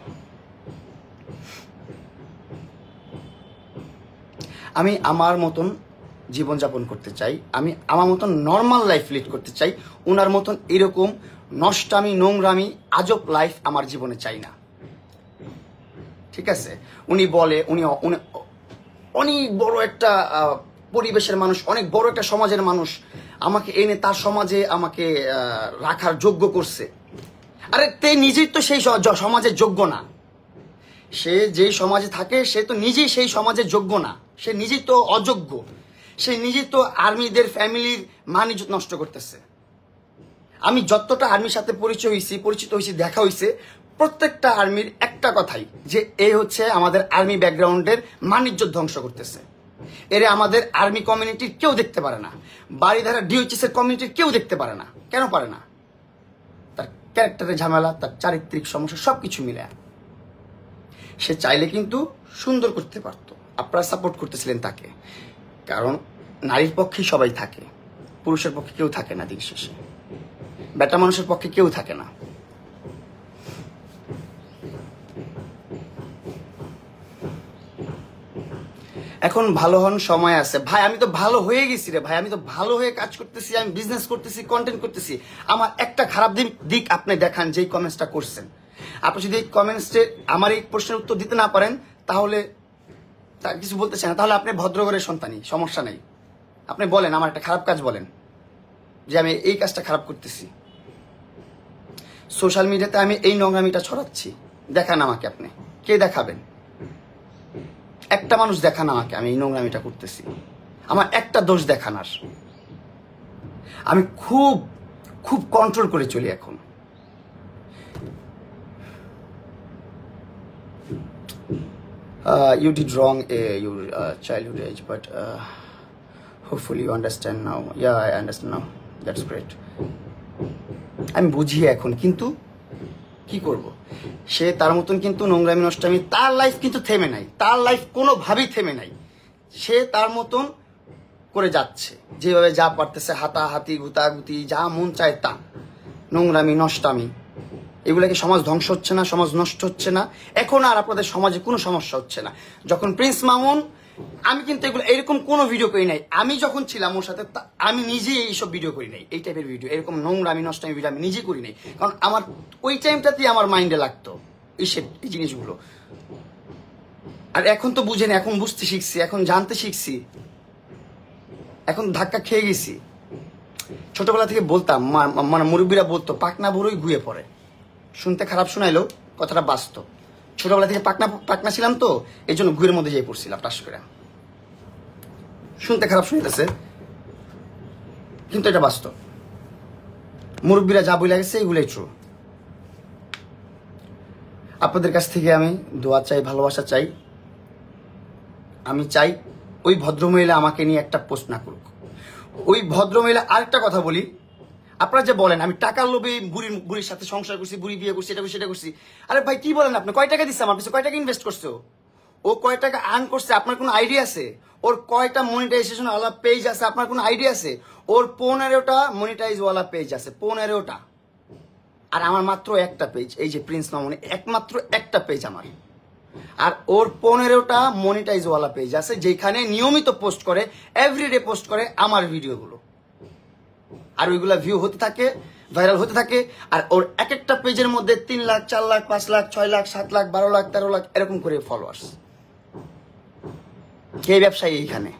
Speaker 1: আমি আমার মতন জীবনযাপন করতে চাই, আমি আমার মতন নর্মাল লাইফ লিড করতে চাই। ওনার মতন এরকম নষ্টামি, নোংরামি, আজব লাইফ আমার জীবনে চাই না, ঠিক আছে? উনি বলে উনি অনেক বড় একটা পরিবেশের মানুষ, অনেক বড় একটা সমাজের মানুষ, আমাকে এনে তার সমাজে আমাকে রাখার যোগ্য করছে। আরে তে নিজেই তো সেই সমাজের যোগ্য না, সে যেই সমাজে থাকে সে তো নিজেই সেই সমাজের যোগ্য না, সে নিজেই তো অযোগ্য, সে নিজেই তো আর্মিদের ফ্যামিলির মান ইজ্জত নষ্ট করতেছে। আমি যতটা আর্মির সাথে পরিচিত হয়েছি, দেখা হয়েছে, প্রত্যেকটা আর্মির একটা কথাই যে এই হচ্ছে আমাদের আর্মি ব্যাকগ্রাউন্ডের মান ইজ্জত ধ্বংস করতেছে। এরে আমাদের আর্মি কমিউনিটির কেউ দেখতে পারে না, বাড়িধারা ডিওএইচএস এর কমিউনিটির কেউ দেখতে পারে না। কেন পারে না? তার ক্যারেক্টারের ঝামেলা, তার চারিত্রিক সমস্যা সবকিছু মিলে। সে চাইলে কিন্তু সুন্দর করতে পারত, আপনারা সাপোর্ট করতেছিলেন তাকে, কারণ নারীর পক্ষেই সবাই থাকে, পুরুষের পক্ষে কেউ থাকে না। দিন শেষে বেটা মানুষের পক্ষে কেউ থাকে না। এখন ভালো হন, সময় আছে। ভাই আমি তো ভালো হয়ে গেছি রে ভাই, আমি তো ভালো হয়ে কাজ করতেছি, আমি বিজনেস করতেছি, কন্টেন্ট করতেছি। আমার একটা খারাপ দিক আপনি দেখান, যেই কমেন্টসটা করছেন। আপনি যদি এই কমেন্টসে আমার এই প্রশ্নের উত্তর দিতে না পারেন, তাহলে কিছু বলতে চান না, তাহলে আপনি ভদ্রঘরের সন্তানই, সমস্যা নেই। আপনি বলেন আমার একটা খারাপ কাজ বলেন, যে আমি এই কাজটা খারাপ করতেছি, সোশ্যাল মিডিয়াতে আমি এই নোংরামিটা ছড়াচ্ছি, দেখান আমাকে। আপনি কে দেখাবেন? একটা মানুষ দেখান আমাকে আমি এই নোংরামিটা করতেছি, আমার একটা দোষ দেখান। আর আমি খুব খুব কন্ট্রোল করে চলি এখন। You did wrong your childhood age, but hopefully you understand now. Yeah, I understand now. That's great. আমি বুঝি এখন, কিন্তু কি করব? সে তার মতন কিন্তু নোংরামি নষ্টামি, তার লাইফ কিন্তু থেমে নাই, তার লাইফ কোনোভাবেই থেমে নাই। সে তার মতন করে যাচ্ছে, যেভাবে যা পারতেছে, হাতাহাতি গুতাগুতি, যা মন চায় তা, নোংরামি নষ্টামি। এগুলাকে সমাজ ধ্বংস হচ্ছে না, সমাজ নষ্ট হচ্ছে না। এখন আর আপনাদের সমাজে কোনো সমস্যা হচ্ছে না। যখন প্রিন্স মামুন, আমি কিন্তু এগুলো এরকম কোনো ভিডিও করি নাই। আমি যখন ছিলাম ওর সাথে, আমি নিজেই এইসব ভিডিও করি নাই, এই টাইপের ভিডিও, এরকম নোংরামি নষ্টামি ভিডিও আমি নিজে করি নাই। কারণ আমার ওই টাইমটাতেই আমার মাইন্ডে লাগতো এই জিনিসগুলো। আর এখন তো বুঝেন, এখন বুঝতে শিখছি, এখন জানতে শিখছি, এখন ধাক্কা খেয়ে গেছি। ছোটবেলা থেকে বলতাম, মানে মুরব্বীরা বলতো পাকনা বুড়োই ঘুয়ে পড়ে। শুনতে খারাপ শোনাইলো, কথাটা বাস্তব। ছোটবেলা থেকে পাকনা ছিলাম তো, এই জন্য ঘুরের মধ্যে যেয়ে পড়ছিলাম টাস করে। শুনতে খারাপ শুনতেছে, কিন্তু এটা বাস্তব। মুরব্বীরা যা বলে গেছে এগুলোই ট্রু। আপনাদের কাছ থেকে আমি দোয়া চাই, ভালোবাসা চাই। আমি চাই ওই ভদ্রমহিলা আমাকে নিয়ে একটা পোস্ট না করুক। ওই ভদ্রমহিলা, আরেকটা কথা বলি, আপনারা যে বলেন আমি টাকার লোভে বুড়ির সাথে সংসার করছি, বুড়ি বিয়ে করছি, এটা করছি সেটা করছি। আরে ভাই কি বলেন আপনি? কয় টাকা দিচ্ছে আমার পিছনে? কয় টাকা ইনভেস্ট করছে? ও কয় টাকা আর্ন করছে? আপনার কোনো আইডিয়া আছে? ওর কয়টা মনিটাইজেশন ওয়ালা পেজ আছে? আপনার কোনো আইডিয়া আছে? ওর 15টা মনিটাইজ ওয়ালা পেজ আছে, 15টা। আর আমার মাত্র একটা পেজ, এই যে প্রিন্স মামুন, একমাত্র একটা পেজ আমার। আর ওর 15টা মনিটাইজ ওয়ালা পেজ আছে, যেখানে নিয়মিত পোস্ট করে, এভরিডে পোস্ট করে আমার ভিডিওগুলো। আর ওইগুলা ভিউ হতে থাকে, ভাইরাল হতে থাকে। আর ওর এক একটা পেজের মধ্যে 3 লাখ, 4 লাখ, 5 লাখ, 6 লাখ, 7 লাখ, 12 লাখ, 13 লাখ এরকম করে ফলোয়ার্স। কে ব্যবসায়ী এইখানে?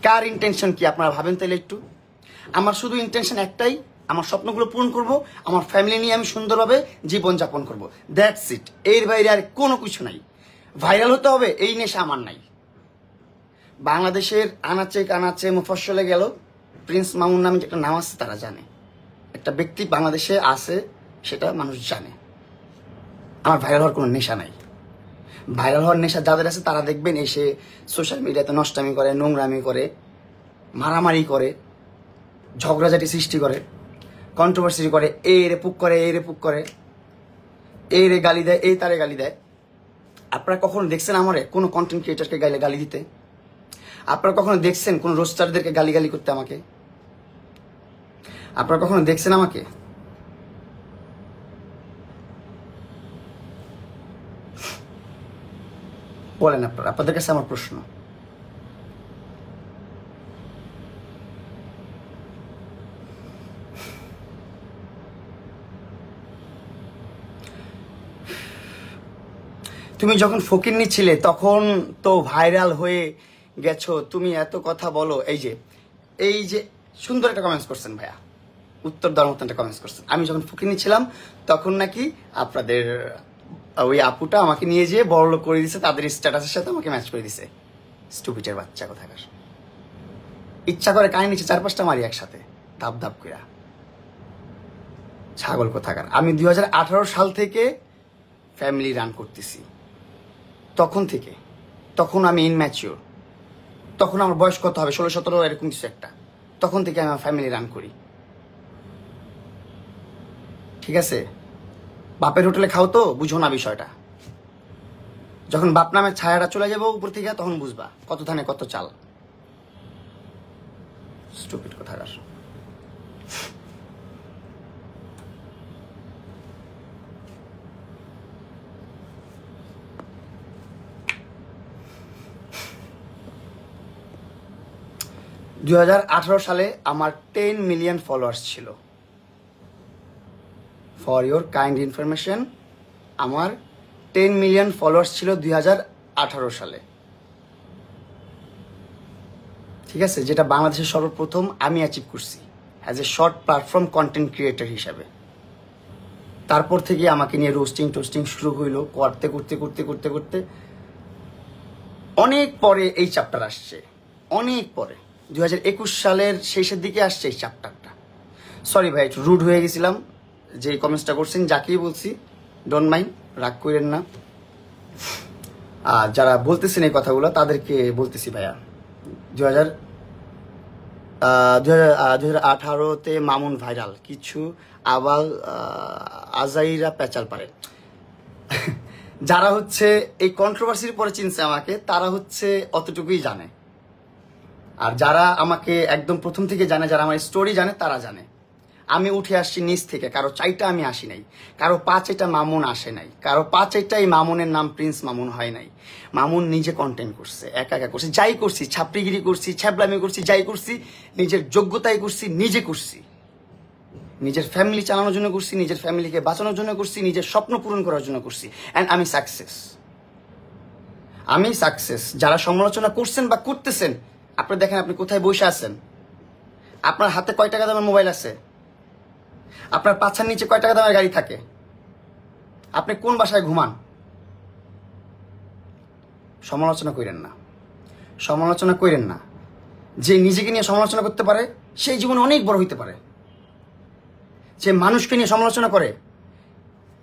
Speaker 1: কার ইন্টেনশন কি আপনারা ভাবেন তাইলে একটু? আমার শুধু ইন্টেনশন একটাই, আমার স্বপ্নগুলো পূরণ করব, আমার ফ্যামিলি নিয়ে আমি সুন্দরভাবে জীবনযাপন করব, দ্যাটস ইট। এর বাইরে আর কোনো কিছু নাই। ভাইরাল হতে হবে এই নেশা আমার নাই। বাংলাদেশের আনাচে কানাচে মুফস্সলে গেল, প্রিন্স মামুন নামে যেটা নাম আছে তারা জানে, একটা ব্যক্তি বাংলাদেশে আছে সেটা মানুষ জানে। আমার ভাইরাল হওয়ার কোনো নেশা নাই। ভাইরাল হওয়ার নেশা যাদের আছে তারা দেখবেন এসে সোশ্যাল মিডিয়াতে নষ্টামি করে, নোংরামি করে, মারামারি করে, ঝগড়াঝাটি সৃষ্টি করে, কন্ট্রোভার্সি করে, এই রে পুক করে, এই রে পুক করে, এই রে গালি দেয়, এই তারে গালি দেয়। আপনারা কখনো দেখছেন আমারে কোনো কন্টেন্ট ক্রিয়েটারকে গালি দিতে? আপনারা কখনো দেখছেন কোন রোস্টারদেরকে গালি করতে আমাকে? আপনারা কখনো দেখছেন আমাকে? বলেন আপনারা, আপনাদের কাছে আমার প্রশ্ন। তুমি যখন ফকিন্নি ছিলে তখন তো ভাইরাল হয়ে গেছো, তুমি এত কথা বলো। এই যে সুন্দর একটা কমেন্টস করছেন ভাইয়া, উত্তর দেওয়ার মতো একটা কমেন্টস করছেন। আমি যখন ফকিন্নি ছিলাম তখন নাকি আপনাদের ওই আপুটা আমাকে নিয়ে যেয়ে বড়লোক করে দিছে, তাদের স্ট্যাটাসের সাথে আমাকে ম্যাচ করে দিছে। স্টুপিটের বাচ্চা কোথাকার। ইচ্ছা করে কানে নিচে 4-5টা মারি একসাথে ধাপ ধাপ করে। ছাগল কোথাকার। আমি 2018 সাল থেকে ফ্যামিলি রান করতেছি। তখন আমি ইনম্যাচিওর। তখন আমার বয়স কত হবে, 16-17 এরকম কিছু একটা। তখন থেকে আমি আমার ফ্যামিলি রান করি। ঠিক আছে, বাপের হোটেলে খাও তো বুঝো না বিষয়টা। যখন বাপ নামের ছায়াটা চলে যাবো উপর থেকে, তখন বুঝবা কত ধানে কত চাল। স্টুপিড কোথাকার। সালে আমার 10 মিলিয়ন ফলোয়ার্স ছিল। ফর ইউর কাইন্ড ইনফরমেশন, আমার 10 মিলিয়ন ফলোয়ার্স ছিল 2018 সালে। ঠিক আছে, যেটা বাংলাদেশের সর্বপ্রথম আমি অ্যাচিভ করছি as a short platform content creator হিসাবে। তারপর থেকে আমাকে নিয়ে রোস্টিং শুরু হইলো। করতে করতে করতে করতে করতে অনেক পরে এই চ্যাপ্টার আসছে, অনেক পরে 2021 সালের শেষের দিকে আসছে এই চ্যাপ্টারটা। সরি ভাই, একটু রুড হয়ে গেছিলাম। যে কমেন্টসটা করছেন যাকেই বলছি, ডোন্ট মাইন্ড, রাগ করেন না। আর যারা বলতেছেন এই কথাগুলো তাদেরকে বলতেছি ভাইয়া, 2018-তে মামুন ভাইরাল, কিছু আবাল আজাইরা পেঁচাল পারে। যারা হচ্ছে এই কন্ট্রোভার্সির পরে চিনছে আমাকে, তারা হচ্ছে অতটুকুই জানে। আর যারা আমাকে একদম প্রথম থেকে জানে, যারা আমার স্টোরি জানে, তারা জানে আমি উঠে আসছি নিচ থেকে। কারো চাইটা আমি আসি নাই, কারো পাঁচেটা মামুন আসে নাই, কারো পাঁচেটা এই মামুনের নাম প্রিন্স মামুন হয় নাই। মামুন নিজে কন্টেন্ট করছে, একা একা করছে। যাই করছি, ছাপড়িগিরি করছি, ছ্যাবলামি করছি, যাই করছি নিজের যোগ্যতায় করছি, নিজে করছি। নিজের ফ্যামিলি চালানোর জন্য করছি, নিজের ফ্যামিলিকে বাঁচানোর জন্য করছি, নিজের স্বপ্ন পূরণ করার জন্য করছি। অ্যান্ড আমি সাকসেস। যারা সমালোচনা করছেন বা করতেছেন, আপনি দেখেন আপনি কোথায় বসে আছেন। আপনার হাতে কয় টাকা দামের মোবাইল আছে? আপনার পাছার নিচে কয় টাকা দামের গাড়ি থাকে? আপনি কোন বাসায় ঘুমান? সমালোচনা করেন না। যে নিজেকে নিয়ে সমালোচনা করতে পারে সেই জীবনে অনেক বড় হইতে পারে। যে মানুষকে নিয়ে সমালোচনা করে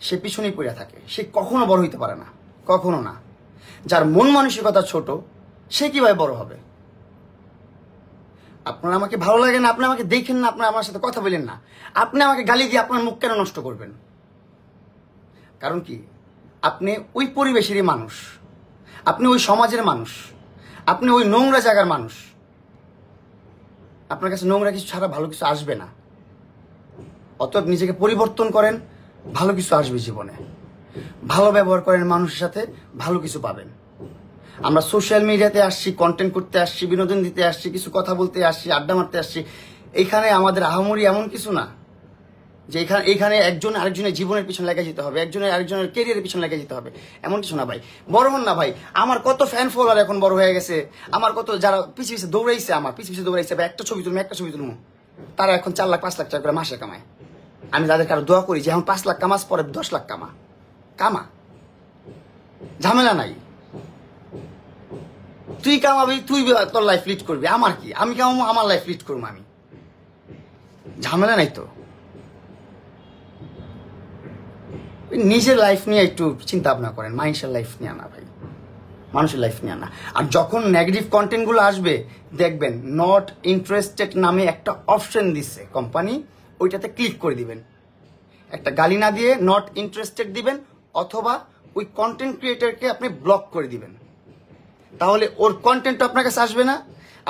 Speaker 1: সে পিছনেই পড়ে থাকে, সে কখনো বড় হইতে পারে না, কখনো না। যার মন মানসিকতা ছোট, সে কিভাবে বড় হবে? আপনার আমাকে ভালো লাগে না, আপনি আমাকে দেখেন না, আপনার আমার সাথে কথা বলেন না, আপনি আমাকে গালি দিয়ে আপনার মুখ কেন নষ্ট করবেন? কারণ কি, আপনি ওই পরিবেশেরই মানুষ, আপনি ওই সমাজের মানুষ, আপনি ওই নোংরা জায়গার মানুষ। আপনার কাছে নোংরা কিছু ছাড়া ভালো কিছু আসবে না। অতএব নিজেকে পরিবর্তন করেন, ভালো কিছু আসবে জীবনে। ভালো ব্যবহার করেন মানুষের সাথে, ভালো কিছু পাবেন। আমরা সোশ্যাল মিডিয়াতে আসছি, কন্টেন্ট করতে আসছি, বিনোদন দিতে আসছি, কিছু কথা বলতে আসছি, আড্ডা মারতে আসছি। এইখানে আমাদের আহামরি এমন কিছু না যে এইখানে একজন আরেকজনের জীবনের পিছনে লেগে যেতে হবে, একজনের আরেকজনের ক্যারিয়ারের পিছনে লেগে যেতে হবে, এমন কিছু না ভাই। বড় হন না ভাই। আমার কত ফ্যান ফলোয়ার এখন বড় হয়ে গেছে, আমার কত যারা পিছিয়ে দৌড়াইছে, আমার পিছিয়ে দৌড়াইছে ভাই, একটা ছবি তুলবো, তারা এখন 4 লাখ 5 লাখ টাকা করে মাসে কামায়। আমি তাদের কারো দোয়া করি যে এখন 5 লাখ কামাস, পরে 10 লাখ কামা, ঝামেলা নাই। তুই কামাবি, তুই তোর লাইফ লিড করবি, আমার কি? আমি কামাবো, আমার লাইফ লিড করবো আমি, ঝামেলা নাই তো। নিজের লাইফ নিয়ে একটু চিন্তা ভাবনা করেন, মানুষের লাইফ নিয়ে না ভাই, মানুষের লাইফ নিয়ে না। আর যখন নেগেটিভ কন্টেন্ট গুলো আসবে, দেখবেন নট ইন্টারেস্টেড নামে একটা অপশন দিচ্ছে কোম্পানি, ওইটাতে ক্লিক করে দিবেন। একটা গালি না দিয়ে নট ইন্টারেস্টেড দিবেন, অথবা ওই কন্টেন্ট ক্রিয়েটরকে আপনি ব্লক করে দিবেন। তাহলে ওর কন্টেন্ট আপনার কাছে আসবে না,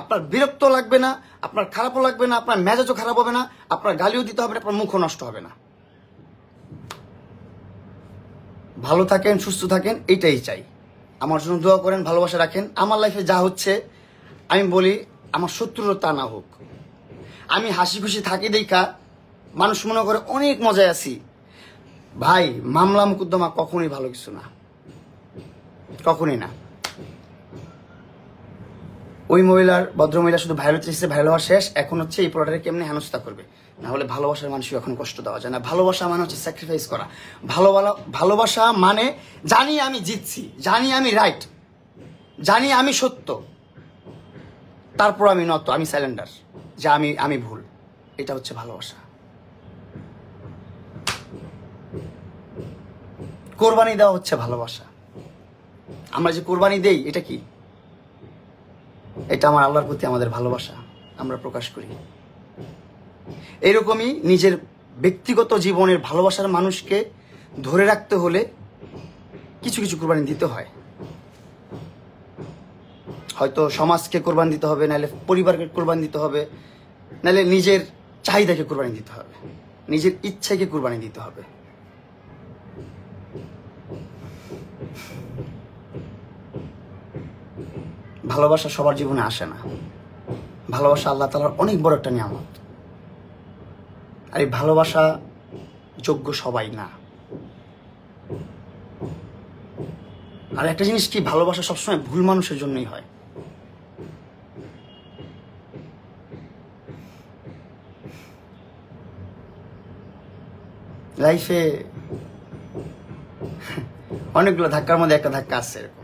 Speaker 1: আপনার বিরক্ত লাগবে না, আপনার খারাপও লাগবে না, আপনার মেজাজও খারাপ হবে না, আপনার গালিও দিতে হবে না, আপনার মুখও নষ্ট হবে না। ভালো থাকেন, সুস্থ থাকেন, এইটাই চাই। আমার জন্য দোয়া করেন, ভালোবাসা রাখেন। আমার লাইফে যা হচ্ছে আমি বলি আমার শত্রুরও তা না হোক। আমি হাসি খুশি থাকি দেখা মানুষ মনে করে অনেক মজায় আছি। ভাই, মামলা মুকদ্দমা কখনোই ভালো কিছু না, কখনোই না। ওই ভদ্রমহিলা শুধু ভাইরাল হচ্ছে, ভাইরাল হওয়া শেষ। এখন হচ্ছে এই পোলাটারে কেমনি হেনস্থা করবে, না হলে ভালোবাসার মানুষকে এখন কষ্ট দেওয়া যায় না। ভালোবাসা মানে হচ্ছে স্যাক্রিফাইস করা। ভালোবাসা মানে জানি আমি জিতছি, জানি আমি রাইট, জানি আমি সত্য, তারপর আমি নত, আমি স্যালেন্ডার, যে আমি ভুল। এটা হচ্ছে ভালোবাসা। কোরবানি দেওয়া হচ্ছে ভালোবাসা। আমরা যে কোরবানি দেই এটা কি? এটা আমার আল্লাহর প্রতি আমাদের ভালোবাসা আমরা প্রকাশ করি। এরকমই নিজের ব্যক্তিগত জীবনের ভালোবাসার মানুষকে ধরে রাখতে হলে কিছু কিছু কোরবানি দিতে হয়। হয়তো সমাজকে কোরবানি দিতে হবে, নাহলে পরিবারকে কোরবানি দিতে হবে, নাহলে নিজের চাহিদাকে কোরবানি দিতে হবে, নিজের ইচ্ছাকে কোরবানি দিতে হবে। ভালোবাসা সবার জীবনে আসে না। ভালোবাসা আল্লাহ তাআলার অনেক বড় একটা নিয়ামত। আর এই ভালোবাসা যোগ্য সবাই না। আর একটা জিনিস কি, ভালোবাসা সবসময় ভুল মানুষের জন্যই হয়। লাইফে অনেকগুলো ধাক্কার মধ্যে একটা ধাক্কা আসছে এরকম।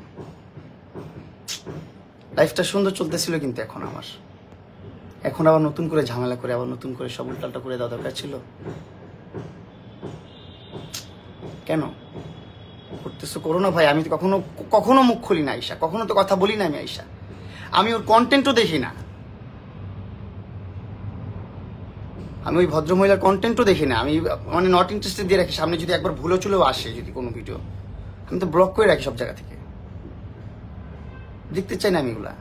Speaker 1: লাইফটা সুন্দর চলতেছিল, কিন্তু এখন আবার নতুন করে ঝামেলা করে, আবার নতুন করে সব উল্টালটা করে দেওয়া দরকার ছিল। কেন করতেছো? করো না ভাই। আমি তো কখনো মুখ খুলি না আইসা, কখনো তো কথা বলি না আমি আইসা। আমি ওর কন্টেন্টও দেখি না, আমি ওই ভদ্রমহিলার কন্টেন্টও দেখি না। আমি মানে নট ইন্টারেস্টেড দিয়ে রাখি। সামনে যদি একবার ভুলেও চলেও আসে যদি কোনো ভিডিও, আমি তো ব্লক করে রাখি সব জায়গা থেকে। দেখতে চাই না আমি এগুলা,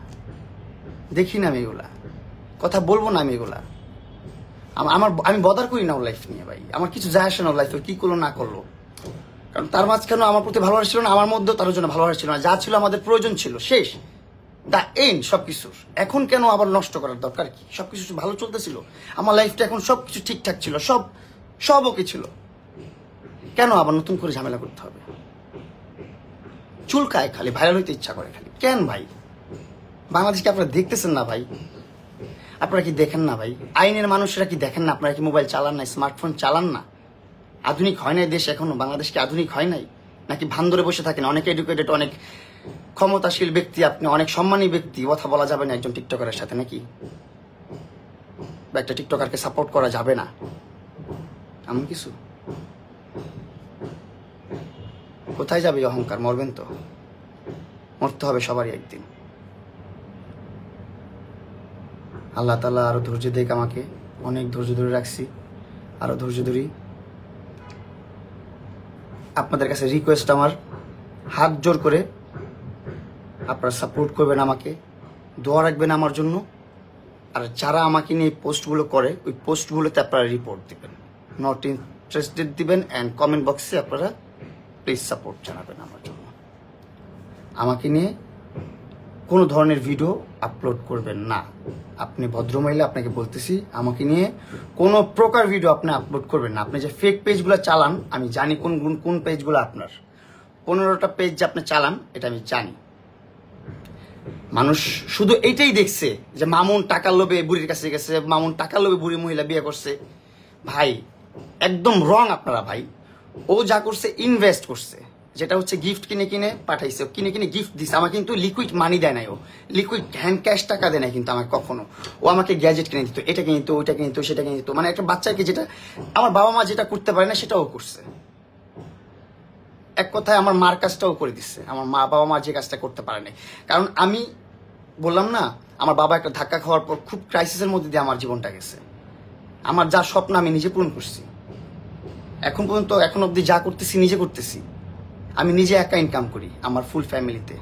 Speaker 1: দেখি না আমি এগুলা, কথা বলবো না আমি এগুলা। আমি বদার করি না ওর লাইফ নিয়ে ভাই। আমার কিছু যায় আসে না ওর লাইফে কি করলো না করলো। কারণ তার মাঝখানে আমার প্রতি ভালোবাসা ছিল না, আমার মধ্যেও তার জন্য ভালোবাসা ছিল না। যা ছিল আমাদের প্রয়োজন ছিল, শেষ, দা এন্ড সবকিছুর। এখন কেন আবার নষ্ট করার দরকার কি? সবকিছু ভালো চলতেছিল আমার লাইফটা, এখন সবকিছু ঠিকঠাক ছিল, সব ওকে ছিল। কেন আবার নতুন করে ঝামেলা করতে হবে? চুলকায় খালি, ভাইরাল হইতে ইচ্ছা করে খালি। কেন ভাই? বাংলাদেশকে আপনারা দেখতেছেন না ভাই? আপনারা কি দেখেন না ভাই? আইনের মানুষরা কি দেখেন না? আপনারা কি মোবাইল চালান না, স্মার্টফোন চালান না? আধুনিক হয় নাই দেশ এখনো? বাংলাদেশ কি আধুনিক হয় নাই? নাকি ভান ধরে বসে থাকেন? অনেক এডুকেটেড, অনেক ক্ষমতাশীল ব্যক্তি আপনি, অনেক সম্মানী ব্যক্তি, কথা বলা যাবে না একজন টিকটকারের সাথে নাকি? বা একটা টিকটকারকে সাপোর্ট করা যাবে না এমন কিছু? কোথায় যাবে অহংকার? মরবেন তো, মরতে হবে সবারই একদিন। আল্লাহ তাআলা আরো ধৈর্য দেখ আমাকে। অনেক ধৈর্য ধরে রাখছি, আরো ধৈর্য ধরি। আপনাদের কাছে রিকোয়েস্ট আমার, হাত জোর করে আপনারা সাপোর্ট করবেন আমাকে, দোয়া রাখবেন আমার জন্য। আর যারা আমাকে নিয়ে পোস্টগুলো করে, ওই পোস্টগুলোতে আপনারা রিপোর্ট দিবেন, নট ইন্টারেস্টেড দিবেন, অ্যান্ড কমেন্ট বক্সে আপনারা প্লিজ সাপোর্ট জানাবেন আমার জন্য। আমাকে নিয়ে কোনো ধরনের ভিডিও আপলোড করবেন না। আপনি ভদ্রমহিলা, আপনাকে বলতেছি, আমাকে নিয়ে কোনো প্রকার ভিডিও আপনি আপলোড করবেন না। আপনি যে ফেক পেজগুলো চালান, আমি জানি কোন পেজগুলো আপনার। 15টা পেজ যে আপনি চালান, এটা আমি জানি। মানুষ শুধু এইটাই দেখছে যে মামুন টাকার লোভে বুড়ির কাছে গেছে, মামুন টাকার লোভে বুড়ি মহিলা বিয়ে করছে। ভাই একদম রং আপনারা ভাই। ও যা করছে ইনভেস্ট করছে, যেটা হচ্ছে গিফট কিনে পাঠাইছে, কিনে গিফট দিছে। আমার কিন্তু লিকুইড মানি দেয় নাই, ও লিকুইড হ্যান্ড ক্যাশ টাকা দেয় নাই কিন্তু আমাকে কখনো। ও আমাকে গ্যাজেট কিনে দিত, এটা কিনে দিত, ওইটা কিনে দিত, সেটা কিনে দিত। মানে একটা বাচ্চাকে যেটা আমার বাবা মা যেটা করতে পারে না, সেটাও করছে। এক কথায় আমার মার কাজটাও করে দিচ্ছে, আমার বাবা মা যে কাজটা করতে পারে নাই। কারণ আমি বললাম না, আমার বাবা একটা ধাক্কা খাওয়ার পর খুব ক্রাইসিসের মধ্যে দিয়ে আমার জীবনটা গেছে। আমার যা স্বপ্ন আমি নিজে পূরণ করছি। এখন পর্যন্ত, এখন অব্দি যা করতেছি নিজে করতেছি। আমি নিজে একা ইনকাম করি আমার ফুল ফ্যামিলিতে।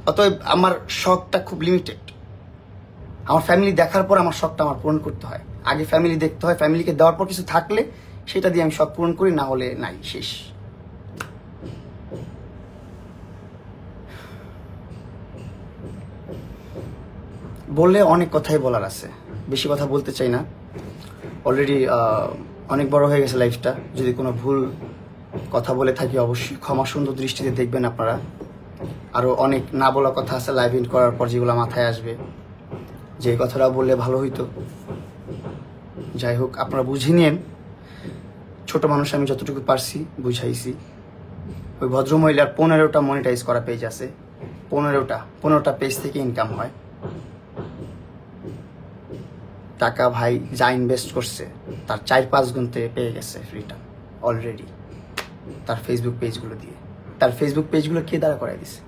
Speaker 1: অতএব আমার শখটা খুব লিমিটেড। আমার ফ্যামিলি দেখার পর আমার শখটা আমার পূরণ করতে হয়। আগে ফ্যামিলি দেখতে হয়, ফ্যামিলিকে দেওয়ার পর কিছু থাকলে সেটা দিয়ে আমি শখ পূরণ করি, না হলে নাই, শেষ। বললে অনেক কথাই বলার আছে, বেশি কথা বলতে চাই না। অলরেডি অনেক বড় হয়ে গেছে লাইফটা। যদি কোনো ভুল কথা বলে থাকি অবশ্যই ক্ষমা সুন্দর দৃষ্টিতে দেখবেন আপনারা। আরও অনেক না বলা কথা আছে লাইভ ইন করার পর যেগুলো মাথায় আসবে, যে কথাটা বললে ভালো হইতো। যাই হোক, আপনারা বুঝে নিন। ছোট মানুষ আমি যতটুকু পারছি বুঝাইছি। ওই ভদ্রমহিলার 15টা মনিটাইজ করা পেজ আছে, 15টা পেজ থেকে ইনকাম হয় টাকা। ভাই যা ইনভেস্ট করছে তার 4-5 গুণতে পেয়ে গেছে রিটার্ন অলরেডি তার ফেসবুক পেজগুলো দিয়ে। তার ফেসবুক পেজগুলো কে দ্বারা করাই দিছে?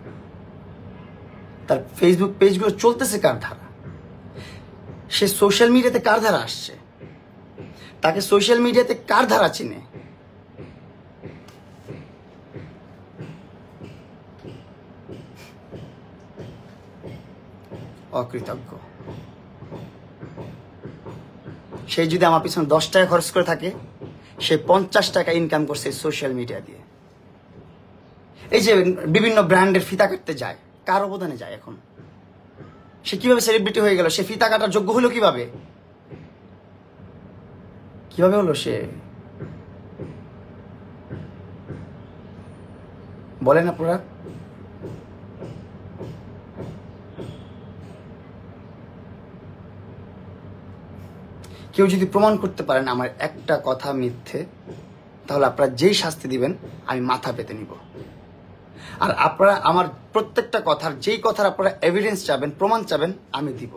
Speaker 1: তার ফেসবুক পেজগুলো চলতেছে কার ধারা? সে সোশ্যাল মিডিয়াতে কার ধারা আসছে? তাকে সোশ্যাল মিডিয়াতে কার ধারা চিনে? অকৃতজ্ঞ। সে যদি আমার পিছনে 10 টাকা খরচ করে থাকে, সে 50 টাকা ইনকাম করছে সোশ্যাল মিডিয়া দিয়ে। এই যে বিভিন্ন ব্র্যান্ডের ফিতা কাটতে যায়, কার অবদানে যায়? এখন সে কিভাবে সেলিব্রিটি হয়ে গেল? সে ফিতা কাটার যোগ্য হলো কিভাবে? কিভাবে হলো সে? বলেন আপনারা। কেউ যদি প্রমাণ করতে পারেন আমার একটা কথা মিথ্যে, তাহলে আপনারা যেই শাস্তি দিবেন আমি মাথা পেতে নিব। আর আপনারা আমার প্রত্যেকটা কথার, যেই কথার আপনারা এভিডেন্স চাবেন, প্রমাণ চাবেন, আমি দিব।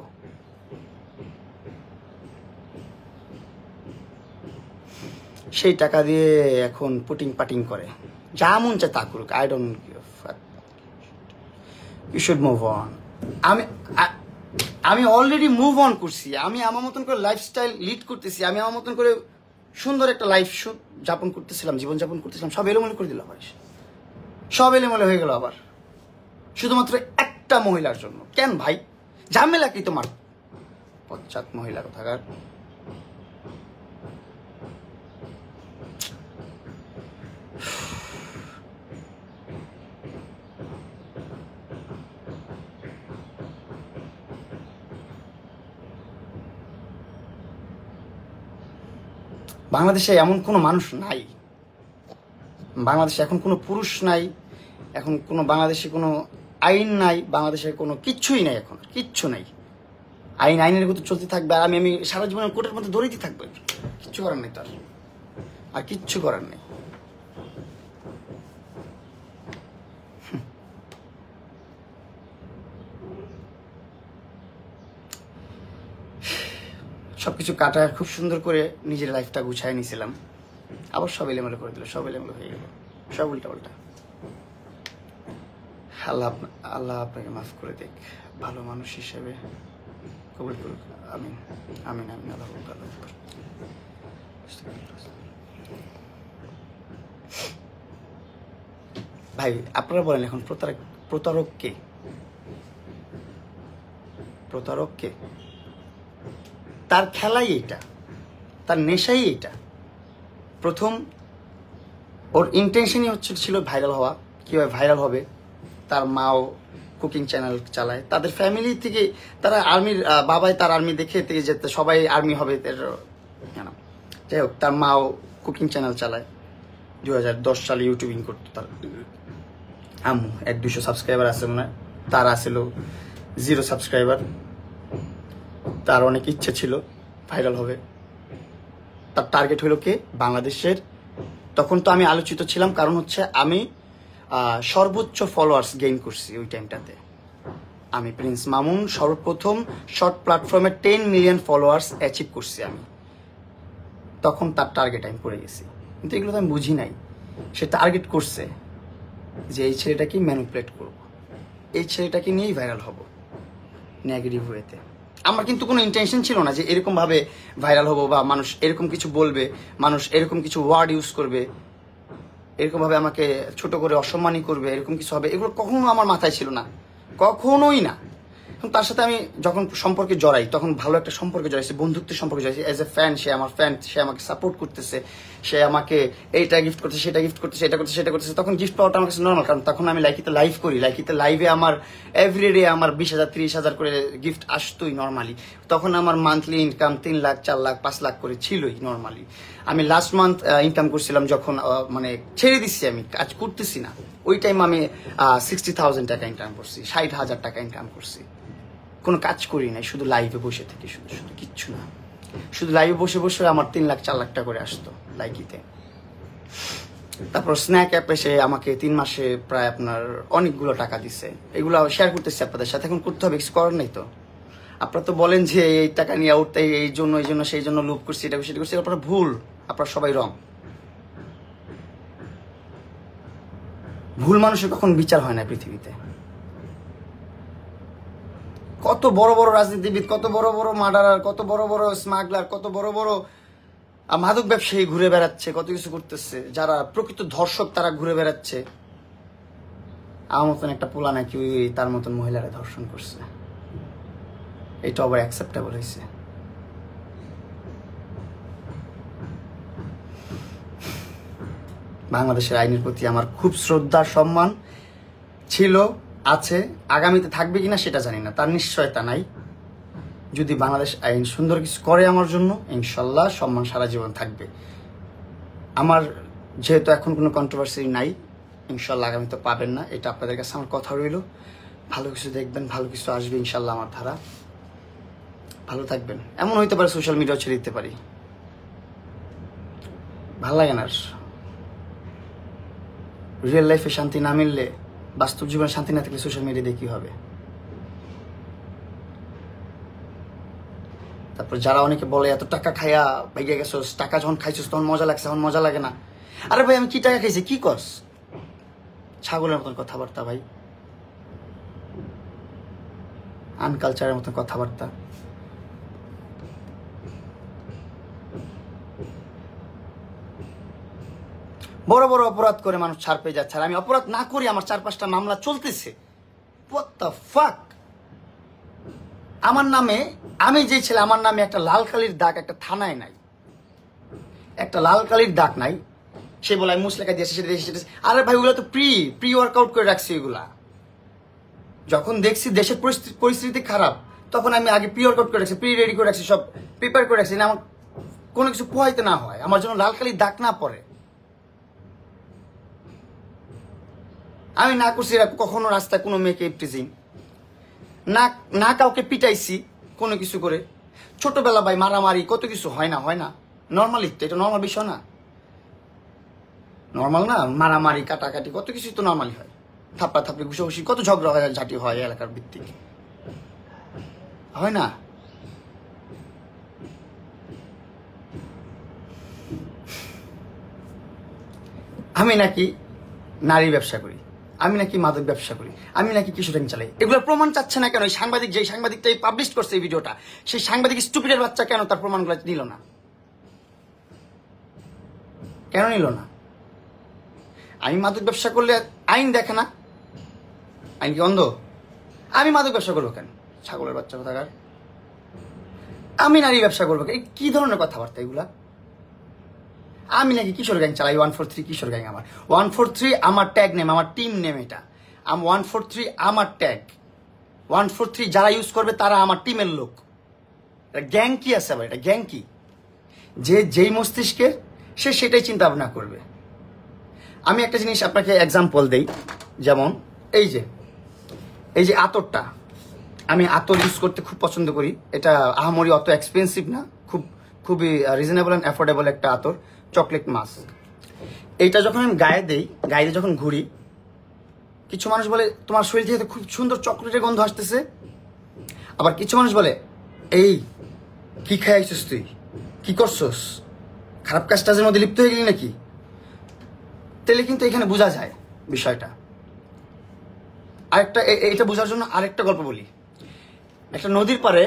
Speaker 1: সেই টাকা দিয়ে এখন পুটিং পাটিং করে, যা মন চায় তা করুক। I don't give a fuck. You should move on. আমি অলরেডি মুভ অন করছি। আমি আমার মতন করে লাইফস্টাইল লিড করতেছি। আমি আমার মতন করে সুন্দর একটা লাইফ যাপন করতেছিলাম, জীবনযাপন করতেছিলাম। সব এলোমেলো করে দিল আবার, সব এলোমেলো হয়ে গেল আবার, শুধুমাত্র একটা মহিলার জন্য। কেন ভাই? ঝামেলা কি তোমার? পশ্চাৎ মহিলা কোথাকার। বাংলাদেশে এমন কোনো মানুষ নাই, বাংলাদেশে এখন কোনো পুরুষ নাই, এখন কোনো বাংলাদেশে কোনো আইন নাই, বাংলাদেশে কোনো কিচ্ছুই নাই, এখন কিচ্ছু নাই। আইনের মতো চলতে থাকবে, আর আমি সারা জীবন কোর্টের মধ্যে দৌড়িতে থাকবো। কিচ্ছু করার নেই তার, আর কিচ্ছু করার নেই। সবকিছু কাটায় খুব সুন্দর করে নিজের লাইফটা গুছায় নিয়েছিলাম, আবার সব এলোমেলো করে দিল, সব এলোমেলো হয়ে গেল, সব উল্টা পাল্টা। আল্লাহ আপনাকে মাফ করে দেখ, ভালো মানুষ হিসেবে কবুল করুক। আমিন আমিন আমিন। আল্লাহ ভাই আপনারা বলেন, এখন প্রতারক কে? প্রতারক কে? তার খেলাই এটা, তার নেশাই এটা। প্রথম ওর ইন্টেনশনই ছিল ভাইরাল হওয়া। কীভাবে ভাইরাল হবে? তার মাও কুকিং চ্যানেল চালায়, তাদের ফ্যামিলি থেকে, তারা আর্মির, বাবাই তার আর্মি দেখে থেকে যেতে সবাই আর্মি হবে। যাই হোক, তার মাও কুকিং চ্যানেল চালায়। 2010 সালে ইউটিউবিং করতো তার আম্মু। 100-200 সাবস্ক্রাইবার আছে মনে হয়, তার আসছিল 0 সাবস্ক্রাইবার। তার অনেক ইচ্ছে ছিল ভাইরাল হবে। তার টার্গেট হলো কে? বাংলাদেশের। তখন তো আমি আলোচিত ছিলাম, কারণ হচ্ছে আমি সর্বোচ্চ ফলোয়ার্স গেইন করছি ওই টাইমটাতে। আমি প্রিন্স মামুন সর্বপ্রথম শর্ট প্ল্যাটফর্মে 10 মিলিয়ন ফলোয়ার্স অ্যাচিভ করছি আমি। তখন তার টার্গেট আমি পড়ে গেছি, কিন্তু এগুলো তো আমি বুঝি নাই। সে টার্গেট করছে যে এই ছেলেটাকে ম্যানিপুলেট করব, এই ছেলেটাকে নিয়েই ভাইরাল হব নেগেটিভ ওয়েতে। আমার কিন্তু কোনো ইন্টেনশন ছিল না যে এরকমভাবে ভাইরাল হবো, বা মানুষ এরকম কিছু বলবে, মানুষ এরকম কিছু ওয়ার্ড ইউজ করবে, এরকমভাবে আমাকে ছোট করে অসম্মানই করবে, এরকম কিছু হবে, এগুলো কখনো আমার মাথায় ছিল না, কখনোই না। এখন তার সাথে আমি যখন সম্পর্কে জড়াই তখন ভালো একটা সম্পর্কে জড়াইছি, বন্ধুত্বের সম্পর্কে জড়াইছি। এজ এ ফ্যান, সে আমার ফ্যান, সে আমাকে সাপোর্ট করতেছে, সে আমাকে এইটা গিফট করতেছে, সেটা গিফট করতেছে, এটা করতেছে, সেটা করতেছে। তখন গিফট পাওয়াটা আমার কাছে নর্মাল, কারণ তখন আমি লাইকিতে লাইভ করি। লাইকিতে লাইভে আমার এভরিডে আমার 20,000 30,000 করে গিফট আসতোই নর্মালি। তখন আমার মান্থলি ইনকাম 3 লাখ 4 লাখ 5 লাখ করে ছিলই নর্মালি। আমি লাস্ট মান্থ ইনকাম করছিলাম যখন মানে ছেড়ে দিচ্ছি, আমি কাজ করতেছি না, ওই টাইম আমি 60,000 টাকা ইনকাম করছি, 60,000 টাকা ইনকাম করছি। কোনো কাজ করি নাই, শুধু লাইভে বসে থেকে, শুধু শুধু কিচ্ছু না, শুধু লাইভে বসে বসে আমার 3 লাখ 4 লাখ টাকা করে আসতো লাইকিতে। তারপর স্ন্যাক অ্যাপ এসে আমাকে 3 মাসে প্রায় আপনার অনেকগুলো টাকা দিচ্ছে। এগুলো শেয়ার করতেছি আপনাদের সাথে, এখন করতে হবে, কিছু করার নেই তো। আপনারা তো বলেন যে এই টাকা নিয়ে উঠতে, এই জন্য সেই জন্য লোভ করছি, এটা সেটা করছি, আপনারা ভুল, আপনারা সবাই রং। ভুল মানুষের কখন বিচার হয় না পৃথিবীতে। কত বড় বড় রাজনীতিবিদ, কত বড় বড় মার্ডারার, কত বড় বড় স্মাগলার, কত বড় বড় মাদক ব্যবসায়ী ঘুরে বেড়াচ্ছে, কত কিছু করতেছে। যারা প্রকৃত ধর্ষক তারা ঘুরে বেড়াচ্ছে। আমার মতন একটা পোলা নাকি তার মতন মহিলারা ধর্ষণ করছে, এটা আবার অ্যাকসেপ্টেবল হয়েছে। বাংলাদেশের আইনের প্রতি আমার খুব শ্রদ্ধা সম্মান ছিল, আছে, আগামীতে থাকবে কিনা সেটা জানি না, তার নিশ্চয়তা নাই। যদি বাংলাদেশ আইন সুন্দর কিছু করে আমার জন্য, ইনশাল্লাহ সম্মান সারা জীবন থাকবে আমার। যেহেতু এখন কোনো কন্ট্রোভার্সি নাই, ইনশাল্লাহ আগামী তো পাবেন না, এটা আপনাদের কাছে আমার কথা রইল। ভালো কিছু দেখবেন, ভালো কিছু আসবে ইনশাল্লাহ আমার ধারা। ভালো থাকবেন। এমন হইতে পারে সোশ্যাল মিডিয়াও ছেড়ে দিতে পারি, ভালো লাগে না। রিয়েল লাইফে শান্তি না মিললে, বাস্তব জীবনে শান্তি না থাকলে সোশ্যাল মিডিয়া দিয়ে কি হবে? তারপর যারা অনেকে বলে এত টাকা খাইয়া ভেগে গেছোস, টাকা যখন খাইছিস তখন মজা লাগছে, এখন মজা লাগে না। আরে ভাই আমি কি টাকা খাইছি, কি কস? ছাগলের মতন কথাবার্তা ভাই, আনকালচারের মতন কথাবার্তা। বড় বড় অপরাধ করে মানুষ ছাড় পেয়ে যাচ্ছে, আর আমি অপরাধ না করি, আমার 4-5টা মামলা চলতেছে। What the fuck? আমার নামে, আমি যে ছেলে, আমার নামে একটা লাল কালির দাগ একটা থানায় নাই, একটা লাল কালির দাগ নাই। সে বলে আমি মুসলেখা দিয়েছে, সেটা দিয়েছে, সেটা। আরে ভাই ওগুলো তো প্রি ওয়ার্কআউট করে রাখছি। এগুলা যখন দেখছি দেশের পরিস্থিতি খারাপ, তখন আমি আগে প্রি ওয়ার্কআউট করে রাখছি, প্রি রেডি করে রাখছি, সব প্রিপেয়ার করে রাখছি, না আমার কোনো কিছু পোহাইতে না হয়, আমার জন্য লাল কালির দাগ না পড়ে। আমি না করছি কখনো রাস্তায় কোনো মেয়েকে ইপটিজিং, না কাউকে পিটাইছি কোনো কিছু করে। ছোটবেলা ভাই মারামারি কত কিছু হয় না, হয় না? নর্মালি তো এটা নর্মাল বিষয় না, নর্মাল না? মারামারি কাটাকাটি কত কিছু তো নর্মালি হয়, থাপ্পা থাপ্পি ঘুষাঘুষি, কত ঝগড়া ঝাঁটি হয় এলাকার ভিত্তিক, হয় না? আমি নাকি নারী ব্যবসা করি, আমি নাকি মাদক ব্যবসা করি, আমি নাকি কিশোর গ্যাং চালাই, এগুলোর প্রমাণ চাচ্ছে না কেন? এই সাংবাদিক, যেই সাংবাদিকটা পাবলিশ করছে এই ভিডিওটা, সেই সাংবাদিক স্টুপিডের বাচ্চা কেন তার প্রমাণগুলো নিল না? কেন নিল না? আমি মাদক ব্যবসা করলে আইন দেখে না? আইন কি অন্ধ? আমি মাদক ব্যবসা করবো কেন? ছাগলের বাচ্চা কোথাকার। আমি নারী ব্যবসা করবো কেন? কি ধরনের কথাবার্তা এগুলা? আমি নাকি কিশোর গ্যাং চালাই, 143 কিশোর গ্যাং আমার। 143 আমার ট্যাগ নেম, আমার টিম নেম, এটা 143 আমার ট্যাগ। 143 যারা ইউজ করবে তারা আমার টিমের লোক। গ্যাং কি আছে আবার? এটা গ্যাং কি? যেই মস্তিষ্কের সে সেটাই চিন্তা ভাবনা করবে। আমি একটা জিনিস আপনাকে এক্সাম্পল দেই, যেমন এই যে আতরটা, আমি আতর ইউজ করতে খুব পছন্দ করি। এটা আহামরি অত এক্সপেন্সিভ না, খুবই রিজনেবল অ্যান্ড অ্যাফোর্ডেবল একটা আতর, চকলেট মাস্ক। এইটা যখন আমি গায়ে দেই, গায়ে যখন ঘুরি, কিছু মানুষ বলে তোমার শরীর থেকে খুব সুন্দর চকলেটের গন্ধ আসতেছে। আবার কিছু মানুষ বলে এই কি খেয়ে আইছিস তুই, কি করছস, খারাপ কাজটাজের মধ্যে লিপ্ত হয়ে গেলি নাকি? তাহলে কিন্তু এখানে বোঝা যায় বিষয়টা। আরেকটা, এটা বোঝার জন্য আরেকটা গল্প বলি। একটা নদীর পাড়ে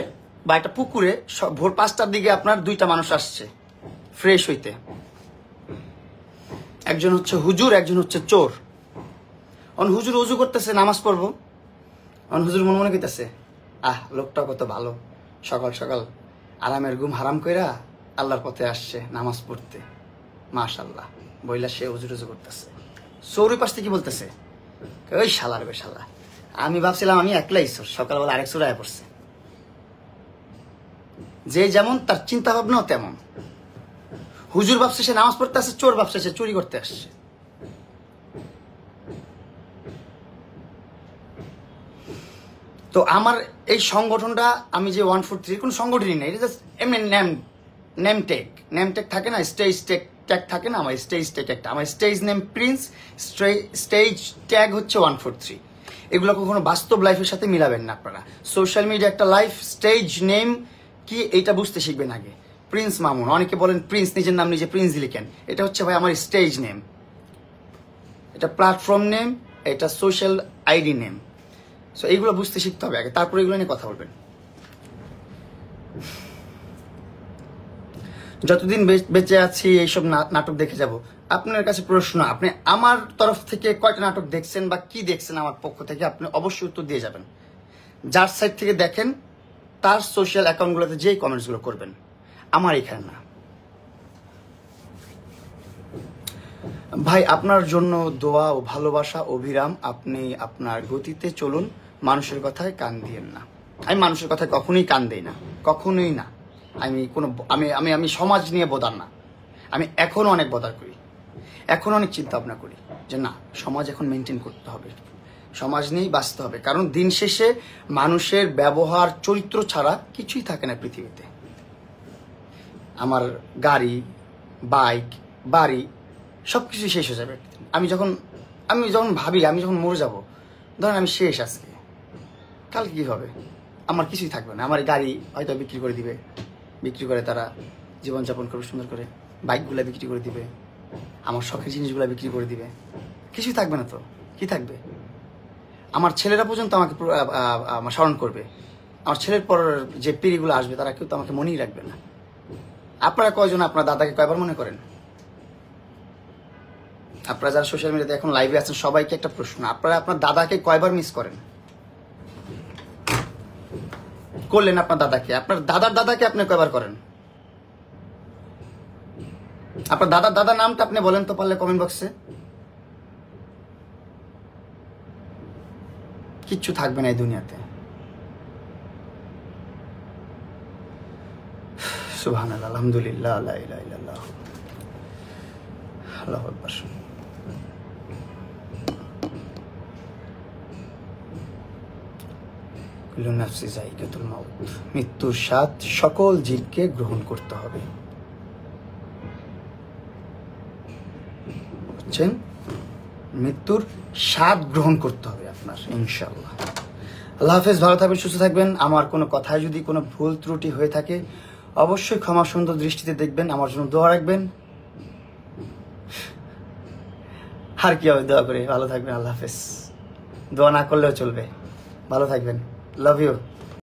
Speaker 1: বা একটা পুকুরে ভোর 5টার দিকে আপনার 2টা মানুষ আসছে ফ্রেশ হইতে। একজন হচ্ছে হুজুর, একজন হচ্ছে চোর। হুজুর উজু করতেছে, নামাজ পড়বো। হুজুর মনে মনে কইতেছে লোকটা কত ভালো, সকাল সকাল আরামের ঘুম হারাম কইরা আল্লাহর পথে আসছে নামাজ পড়তে, মাশাল্লাহ বইলা সে উজু টুজু করতেছে। সৌরি পাশ থেকে কি বলতেছে, ওই শালার বে শালা, আমি ভাবছিলাম আমি একলাই চোর, সকালবেলা আরেক চোর আয়া পড়ছে। যে যেমন তার চিন্তা ভাবনাও তেমন। হুজুর ভাবছে সে নামাজ পড়তে আসছে, চোর ভাবছে সে চুরি করতে আসছে। তো আমার এই সংগঠনটা, আমি যে 143 কোন সংগঠনই নেই, এটা জাস্ট এমনি নেম টেক থাকে না, স্টেজ ট্যাগ থাকে না, আমার স্টেজ ট্যাগ একটা, আমার stage name Prince, stage tag হচ্ছে 143। এগুলো কখনো বাস্তব লাইফের সাথে মিলাবেন না আপনারা। সোশ্যাল মিডিয়া একটা লাইফ, স্টেজ নেম কি এইটা বুঝতে শিখবেন আগে। প্রিন্স মামুন, অনেকে বলেন প্রিন্স, নিজের নাম নিজে প্রিন্স লিখেন, এটা হচ্ছে ভাই আমার স্টেজ নেম, এটা প্ল্যাটফর্ম নেম, এটা সোশ্যাল আইডি নেম। সো এইগুলো বুঝতে শিখতে হবে আগে, তারপরে এগুলো নিয়ে কথা বলবেন। যতদিন বেঁচে আছি এইসব নাটক দেখে যাব। আপনার কাছে প্রশ্ন, আপনি আমার তরফ থেকে কয়টা নাটক দেখছেন বা কি দেখছেন আমার পক্ষ থেকে, আপনি অবশ্যই উত্তর দিয়ে যাবেন। যার সাইড থেকে দেখেন তার সোশ্যাল অ্যাকাউন্টগুলোতে যেই কমেন্টসগুলো করবেন, আমার এখানে না। ভাই আপনার জন্য দোয়া ও ভালোবাসা অবিরাম, আপনি আপনার গতিতে চলুন, মানুষের কথায় কান দিয়েন না। আমি মানুষের কথায় কখনোই কান দেই না, কখনোই না। আমি কোনো আমি সমাজ নিয়ে বদার না। আমি এখনো অনেক বদার করি, এখনো অনেক চিন্তা ভাবনা করি যে না, সমাজ এখন মেনটেন করতে হবে, সমাজ নিয়েই বাঁচতে হবে। কারণ দিন শেষে মানুষের ব্যবহার চরিত্র ছাড়া কিছুই থাকে না পৃথিবীতে। আমার গাড়ি, বাইক, বাড়ি সবকিছু শেষ হয়ে যাবে। আমি যখন ভাবি আমি যখন মরে যাব, ধরেন আমি শেষ আজকে, কালকে কি হবে? আমার কিছুই থাকবে না। আমার গাড়ি হয়তো বিক্রি করে দিবে, বিক্রি করে তারা জীবনযাপন করবে সুন্দর করে, বাইকগুলো বিক্রি করে দিবে, আমার শখের জিনিসগুলো বিক্রি করে দিবে, কিছুই থাকবে না। তো কি থাকবে? আমার ছেলেরা পর্যন্ত আমাকে স্মরণ করবে, আমার ছেলের পর যে পিড়িগুলো আসবে তারা কেউ তো আমাকে মনেই রাখবে না। আপনারা কয়জন আপনার দাদাকে কয়বার মনে করেন? আপনারা যারা সোশ্যাল মিডিয়াতে এখন লাইভে আছেন সবাইকে একটা প্রশ্ন, আপনারা আপনার দাদাকে কয়বার মিস করেন? করলেন আপনার দাদাকে, আপনার দাদার দাদাকে আপনি কয়বার করেন? আপনার দাদার নামটা আপনি বলেন তো পারলে কমেন্ট বক্সে। কিচ্ছু থাকবে না এই দুনিয়াতে। সুবহানাল্লাহ, আলহামদুলিল্লাহ, লা ইলাহা ইল্লাল্লাহ, আল্লাহু আকবার। কুল্লু নাফসি যায়িকাতুল মাউত, মৃত্যুর স্বাদ সকল জীবকে গ্রহণ করতে হবে। বুঝছেন? মৃত্যুর স্বাদ গ্রহণ করতে হবে আপনার, ইনশাআল্লাহ। আল্লাহ হাফেজ, ভালো থাকবেন, সুস্থ থাকবেন। আমার কোনো কথায় যদি কোনো ভুল ত্রুটি হয়ে থাকে অবশ্যই ক্ষমা সুন্দর দৃষ্টিতে দেখবেন, আমার জন্য দোয়া রাখবেন। আর কি হবে, দোয়া করে ভালো থাকবেন। আল্লাহ হাফেজ, দোয়া না করলেও চলবে। ভালো থাকবেন, লাভ ইউ।